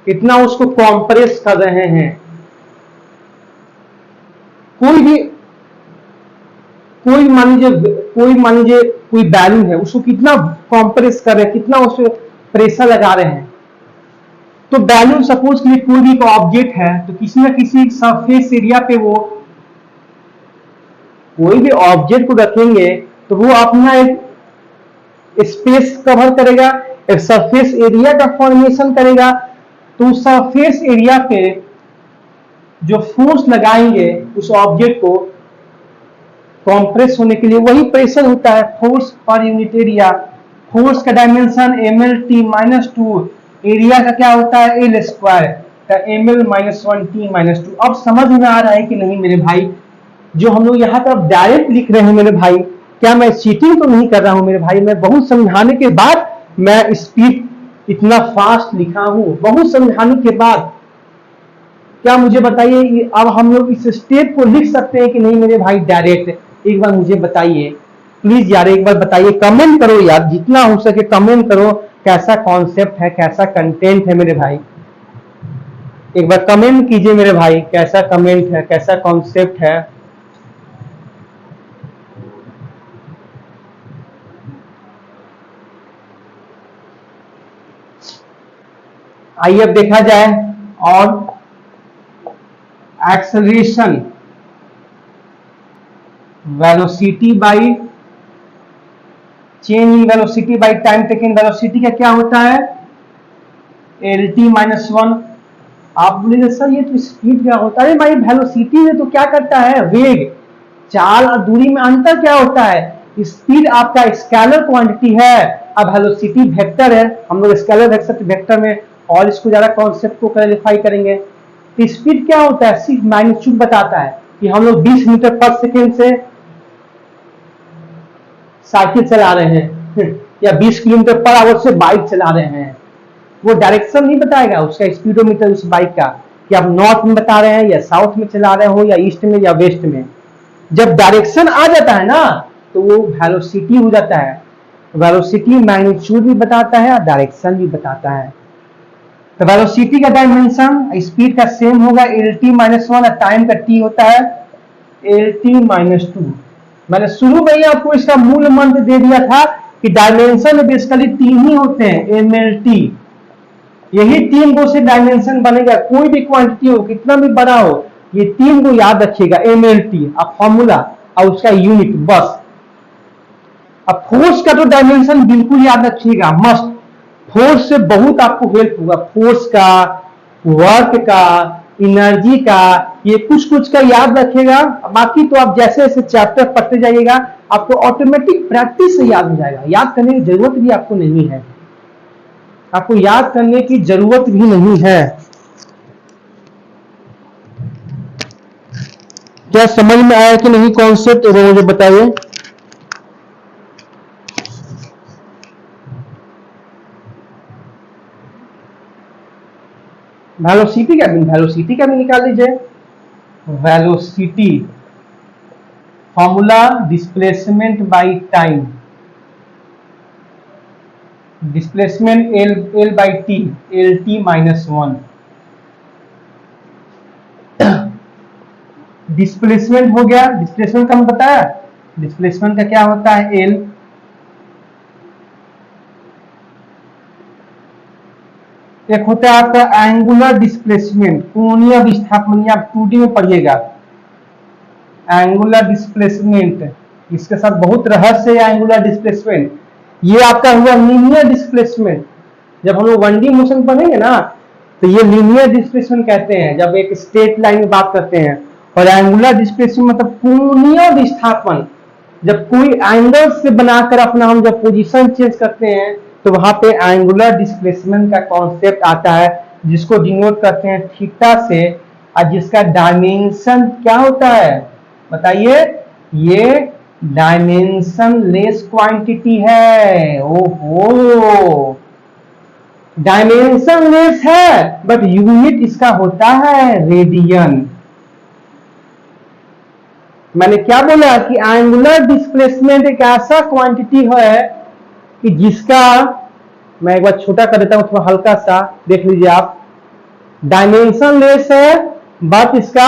कितना उसको कॉम्प्रेस कर रहे हैं। कोई मान लीजिए कोई बैलून है, उसको कितना कॉम्प्रेस कर रहे हैं, कितना उस पर प्रेशर लगा रहे हैं। तो बैलून सपोज के लिए कोई भी ऑब्जेक्ट है, तो किसी न किसी सरफेस एरिया पे वो कोई भी ऑब्जेक्ट को रखेंगे तो वो अपना एक स्पेस कवर करेगा, एक सरफेस एरिया का फॉर्मेशन करेगा। तो उस सरफेस एरिया पे जो फोर्स लगाएंगे उस ऑब्जेक्ट को कॉम्प्रेस होने के लिए, वही प्रेशर होता है, force per unit area. Force का डायमेंशन ML-T-2, एरिया का क्या होता है? L स्क्वायर का ML-1T-2। अब समझ में आ रहा है कि नहीं मेरे भाई? जो हम लोग यहाँ पर डायरेक्ट लिख रहे हैं मेरे भाई, क्या मैं चीटिंग तो नहीं कर रहा हूं मेरे भाई? मैं बहुत समझाने के बाद मैं स्पीड इतना फास्ट लिखा हूं, बहुत समझाने के बाद। क्या मुझे बताइए, अब हम लोग इस स्टेप को लिख सकते हैं कि नहीं मेरे भाई डायरेक्ट? एक बार मुझे बताइए प्लीज यार, एक बार बताइए, कमेंट करो यार, जितना हो सके कमेंट करो। कैसा कॉन्सेप्ट है, कैसा कंटेंट है मेरे भाई? एक बार कमेंट कीजिए मेरे भाई, कैसा कमेंट है, कैसा कॉन्सेप्ट है। आइए अब देखा जाए और acceleration velocity by change in velocity by time taken. Velocity का क्या होता है? LT-1। आप बोलेंगे सर ये तो स्पीड क्या होता है? भाई वेलोसिटी में तो क्या करता है? वेग। चाल और दूरी में अंतर क्या होता है? स्पीड आपका स्केलर क्वांटिटी है, अब वेलोसिटी वेक्टर है। हम लोग स्केलर वेक्टर में और इसको ज्यादा कॉन्सेप्ट को क्लैरिफाई करेंगे। तो स्पीड क्या होता है? सिर्फ मैग्नीट्यूड बताता है कि हम लोग 20 मीटर पर सेकेंड से साइकिल चला रहे हैं या 20 किलोमीटर पर आवर से बाइक चला रहे हैं। वो डायरेक्शन नहीं बताएगा उसका स्पीडोमीटर उस बाइक का, कि आप नॉर्थ में बता रहे हैं या साउथ में चला रहे हो या ईस्ट में या वेस्ट में। जब डायरेक्शन आ जाता है ना तो वो वेलोसिटी हो जाता है। वेलोसिटी मैग्नीट्यूड भी बताता है और डायरेक्शन भी बताता है। तो वेलोसिटी का डायमेंशन स्पीड का सेम होगा LT-1 और टाइम का T होता है LT-2। मैंने शुरू में ही आपको इसका मूल मंत्र दे दिया था कि डायमेंशन में बेसिकली 3 ही होते हैं, MLT। यही 3 को से डायमेंशन बनेगा। कोई भी क्वांटिटी हो, कितना भी बड़ा हो, ये 3 को याद रखिएगा, MLT अब फॉर्मूला और उसका यूनिट बस। अब फोर्स का तो डायमेंशन बिल्कुल याद रखिएगा, मस्ट। फोर्स से बहुत आपको हेल्प होगा, फोर्स का, वर्क का, एनर्जी का, ये कुछ कुछ का याद रखेगा। बाकी तो आप जैसे जैसे चैप्टर पढ़ते जाइएगा आपको ऑटोमेटिक प्रैक्टिस से याद हो जाएगा। याद करने की जरूरत भी आपको नहीं है, आपको याद करने की जरूरत भी नहीं है। क्या समझ में आया कि नहीं कॉन्सेप्ट, वो मुझे बताइए। वेलोसिटी का भी निकाल लीजिए। Velocity formula displacement by time, displacement L by T, L T -1। Displacement हो गया, डिस्प्लेसमेंट का हमने बताया, डिस्प्लेसमेंट का क्या होता है एल। एक होता है आपका एंगुलर डिस्प्लेसमेंट, कोणीय विस्थापन, आप 2D में पढ़िएगा। एंगुलर डिस्प्लेसमेंट, इसके साथ बहुत रहस्य है एंगुलर डिस्प्लेसमेंट। ये आपका हुआ लीनियर डिस्प्लेसमेंट। जब हम लोग 1D मोशन पढ़ेंगे ना तो ये लीनियर डिस्प्लेसमेंट कहते हैं, जब एक स्ट्रेट लाइन में बात करते हैं। और एंगुलर डिस्प्लेसमेंट मतलब कोणीय विस्थापन, जब कोई एंगल से बनाकर अपना हम जब पोजीशन चेंज करते हैं तो वहां पे एंगुलर डिस्प्लेसमेंट का कॉन्सेप्ट आता है, जिसको डिनोट करते हैं थीटा से, और जिसका डायमेंशन क्या होता है बताइए। ये डायमेंशन लेस क्वांटिटी है। ओहो, डायमेंशन लेस है बट यूनिट इसका होता है रेडियन। मैंने क्या बोला कि एंगुलर डिस्प्लेसमेंट एक ऐसा क्वांटिटी है कि जिसका, मैं एक बार छोटा कर देता हूं थोड़ा हल्का सा, देख लीजिए आप। डायमेंशन लेस है बट इसका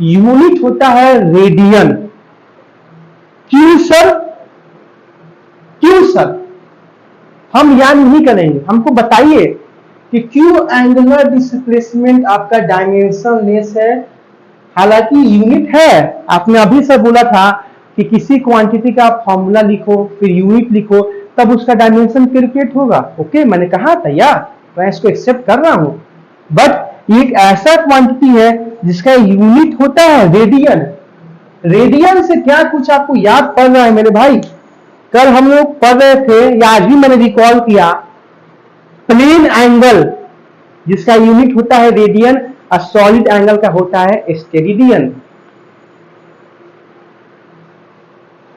यूनिट होता है रेडियन। क्यों सर, क्यों सर, हम याद नहीं करेंगे, हमको बताइए कि क्यों एंगुलर डिस्प्लेसमेंट आपका डायमेंशन लेस है। हालांकि यूनिट है, आपने अभी से बोला था कि किसी क्वांटिटी का आप फॉर्मूला लिखो फिर यूनिट लिखो तब उसका डायमेंशन कैलकुलेट होगा। ओके, मैंने कहा था यार, मैं इसको एक्सेप्ट कर रहा हूं। बट एक ऐसा क्वांटिटी है जिसका यूनिट होता है रेडियन। रेडियन से क्या कुछ आपको याद पड़ रहा है मेरे भाई? कल हम लोग पढ़ रहे थे या आज भी मैंने रिकॉल किया, प्लेन एंगल जिसका यूनिट होता है रेडियन और सॉलिड एंगल का होता है स्टेरेडियन।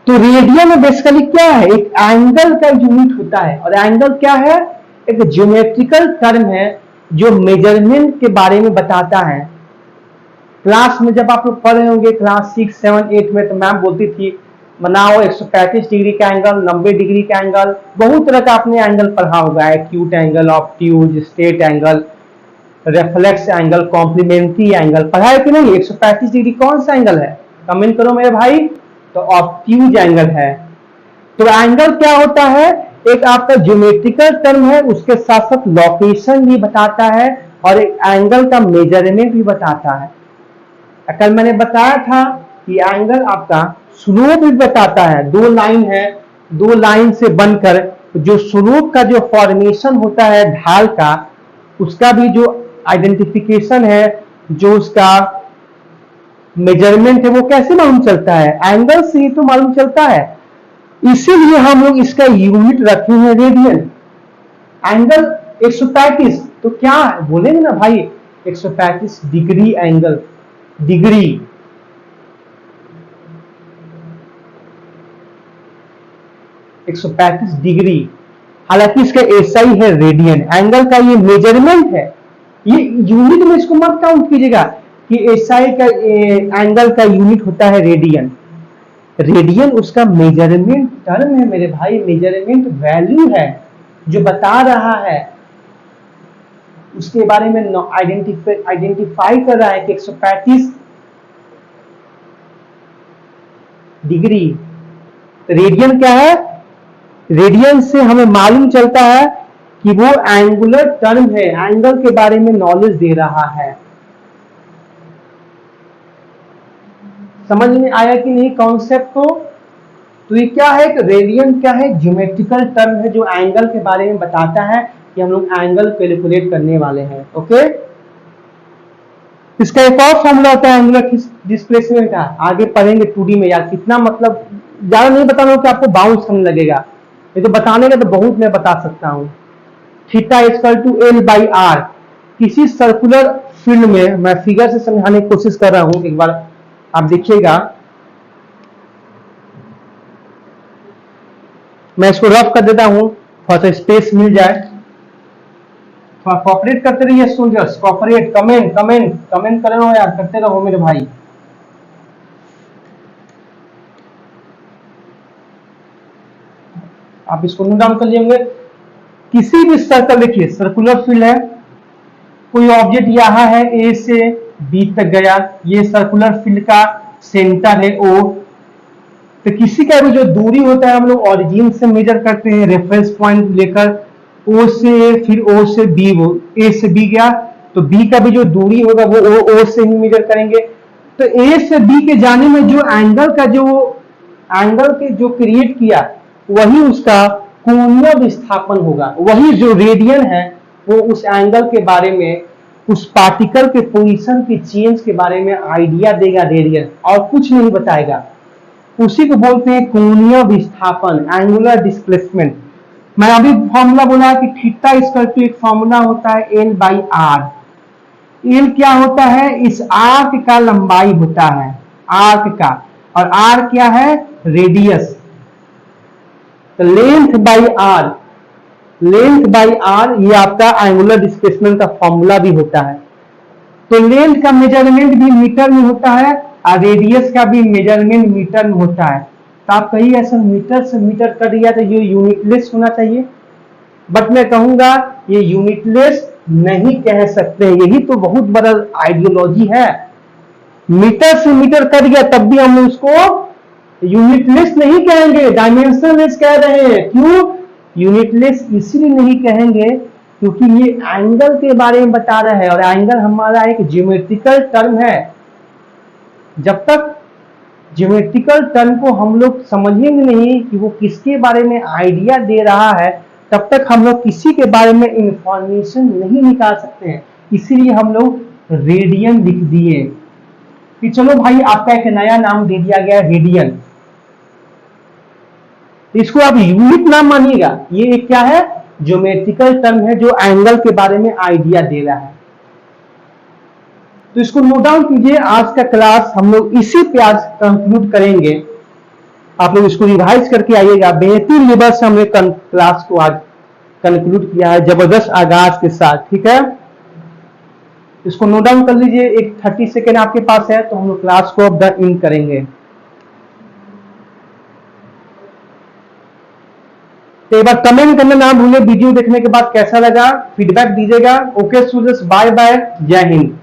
तो रेडियन में बेसिकली क्या है, एक एंगल का यूनिट होता है। और एंगल क्या है, एक ज्योमेट्रिकल टर्म है जो मेजरमेंट के बारे में बताता है। क्लास में जब आप लोग पढ़ रहे होंगे क्लास 6, 7, 8 में, तो मैम बोलती थी बनाओ 135 डिग्री का एंगल, 90 डिग्री का एंगल, बहुत तरह का आपने एंगल पढ़ा होगा, acute angle, obtuse, straight angle, reflex angle, complementary angle, पढ़ा है कि नहीं? 135 डिग्री कौन सा एंगल है, कमेंट करो मेरे भाई। तो ऑब्ट्यूज एंगल है। तो एंगल क्या होता है, एक आपका ज्योमेट्रिकल टर्म है, उसके साथ साथ लोकेशन भी बताता है और एक एंगल का मेजरमेंट भी बताता है। कल मैंने बताया था कि एंगल आपका स्लोप भी बताता है। दो लाइन है, दो लाइन से बनकर जो स्लोप का जो फॉर्मेशन होता है ढाल का, उसका भी जो आइडेंटिफिकेशन है, जो उसका मेजरमेंट है, वो कैसे मालूम चलता है? एंगल से ही तो मालूम चलता है। इसीलिए हम लोग इसका यूनिट रखे हैं रेडियन। एंगल 135 तो क्या बोलेंगे ना भाई, 135 डिग्री एंगल, डिग्री 135 डिग्री। हालांकि इसका एसआई है रेडियन, एंगल का ये मेजरमेंट है, ये यूनिट में इसको मत काउंट कीजिएगा कि एसआई का एंगल का यूनिट होता है रेडियन। रेडियन उसका मेजरमेंट टर्म है मेरे भाई, मेजरमेंट वैल्यू है जो बता रहा है, उसके बारे में आइडेंटिफाई कर रहा है कि 135 डिग्री। रेडियन क्या है, रेडियन से हमें मालूम चलता है कि वो एंगुलर टर्म है, एंगल के बारे में नॉलेज दे रहा है। समझ में आया कि नहीं कॉन्सेप्ट को? तो ये क्या है, रेडियन क्या है, ज्योमेट्रिकल टर्म है जो एंगल के बारे में बताता है कि हम लोग एंगल कैलकुलेट करने वाले हैं। ओके, इसका एक और फॉर्मूला होता है एंगुलर डिस्प्लेसमेंट का, आगे पढ़ेंगे 2D में यार, कितना मतलब ज्यादा नहीं बता रहा हूँ कि आपको बाउंस करने लगेगा, ये तो बताने का तो बहुत मैं बता सकता हूँ। Theta equal to L by R, किसी सर्कुलर फील्ड में, मैं फिगर से समझाने की कोशिश कर रहा हूँ, एक बार आप देखिएगा, मैं इसको रफ कर देता हूँ थोड़ा सा स्पेस मिल जाए, थोड़ा कॉपरेट करते रहिए soldiers, cooperate, comment comment comment कर रहे हो यार, करते रहो मेरे भाई। आप इसको नोट डाउन कर लेंगे, किसी भी सर्कल, देखिए सर्कुलर फील्ड है, कोई ऑब्जेक्ट यहाँ है ए से बी तक गया, ये सर्कुलर फील्ड का सेंटर है ओ, तो किसी का भी जो दूरी होता है हम लोग ऑरिजिन से मेजर करते हैं, रेफरेंस पॉइंट लेकर ओ से, फिर ओ से बी, वो ए से बी गया तो बी का भी जो दूरी होगा वो ओ से ही मेजर करेंगे। तो ए से बी के जाने में जो एंगल का जो एंगल के जो क्रिएट किया वही उसका कोणीय विस्थापन होगा, वही जो रेडियन है वो उस एंगल के बारे में, उस पार्टिकल के पोजीशन के चेंज के बारे में आइडिया देगा रेडियन, और कुछ नहीं बताएगा। उसी को बोलते हैं कोणीय विस्थापन, एंगुलर डिस्प्लेसमेंट। मैं अभी फॉर्मूला बोला कि थीटा इक्वल टू एक फॉर्मूला होता है एल बाई आर। एल क्या होता है, इस आर्क का लंबाई होता है, आर्क का, और आर क्या है, रेडियस, तो length by R, length by R ये आपका एंगुलर डिस्प्लेसमेंट का फॉर्मूला भी होता है। तो लेंथ का मेजरमेंट भी मीटर में होता है और रेडियस का भी मेजरमेंट मीटर में होता है। तो आप कहीं ऐसा मीटर से मीटर कर दिया तो ये यूनिटलेस होना चाहिए, बट मैं कहूंगा ये यूनिटलेस नहीं कह सकते, यही तो बहुत बड़ा आइडियोलॉजी है। मीटर से मीटर कर दिया तब भी हम उसको यूनिटलेस नहीं कहेंगे, डायमेंशनलेस कह रहे हैं। क्यों यूनिटलेस इसलिए नहीं कहेंगे क्योंकि ये एंगल के बारे में बता रहा है, और एंगल हमारा एक ज्योमेट्रिकल टर्म है। जब तक ज्योमेट्रिकल टर्म को हम लोग समझेंगे नहीं कि वो किसके बारे में आइडिया दे रहा है, तब तक हम लोग किसी के बारे में इंफॉर्मेशन नहीं निकाल सकते हैं। इसीलिए हम लोग रेडियन लिख दिए कि चलो भाई आपका एक नया नाम दे दिया गया रेडियन, इसको आप यूनिट नाम मानिएगा, ये एक क्या है, ज्योमेट्रिकल टर्म है जो एंगल के बारे में आइडिया दे रहा है। तो इसको नोट डाउन कीजिए। आज का क्लास हम लोग इसी पे आज कंक्लूड करेंगे, आप लोग इसको रिवाइज करके आइएगा। बेहतरीन लेवल से हमने क्लास को आज कंक्लूड किया है, जबरदस्त आगाज के साथ, ठीक है। इसको नोट डाउन कर लीजिए, एक 30 सेकेंड आपके पास है तो हम लोग क्लास को अब द इन करेंगे। तो एक बार कमेंट करना ना भूले, वीडियो देखने के बाद कैसा लगा फीडबैक दीजिएगा। ओके स्टूडेंट्स, बाय बाय, जय हिंद।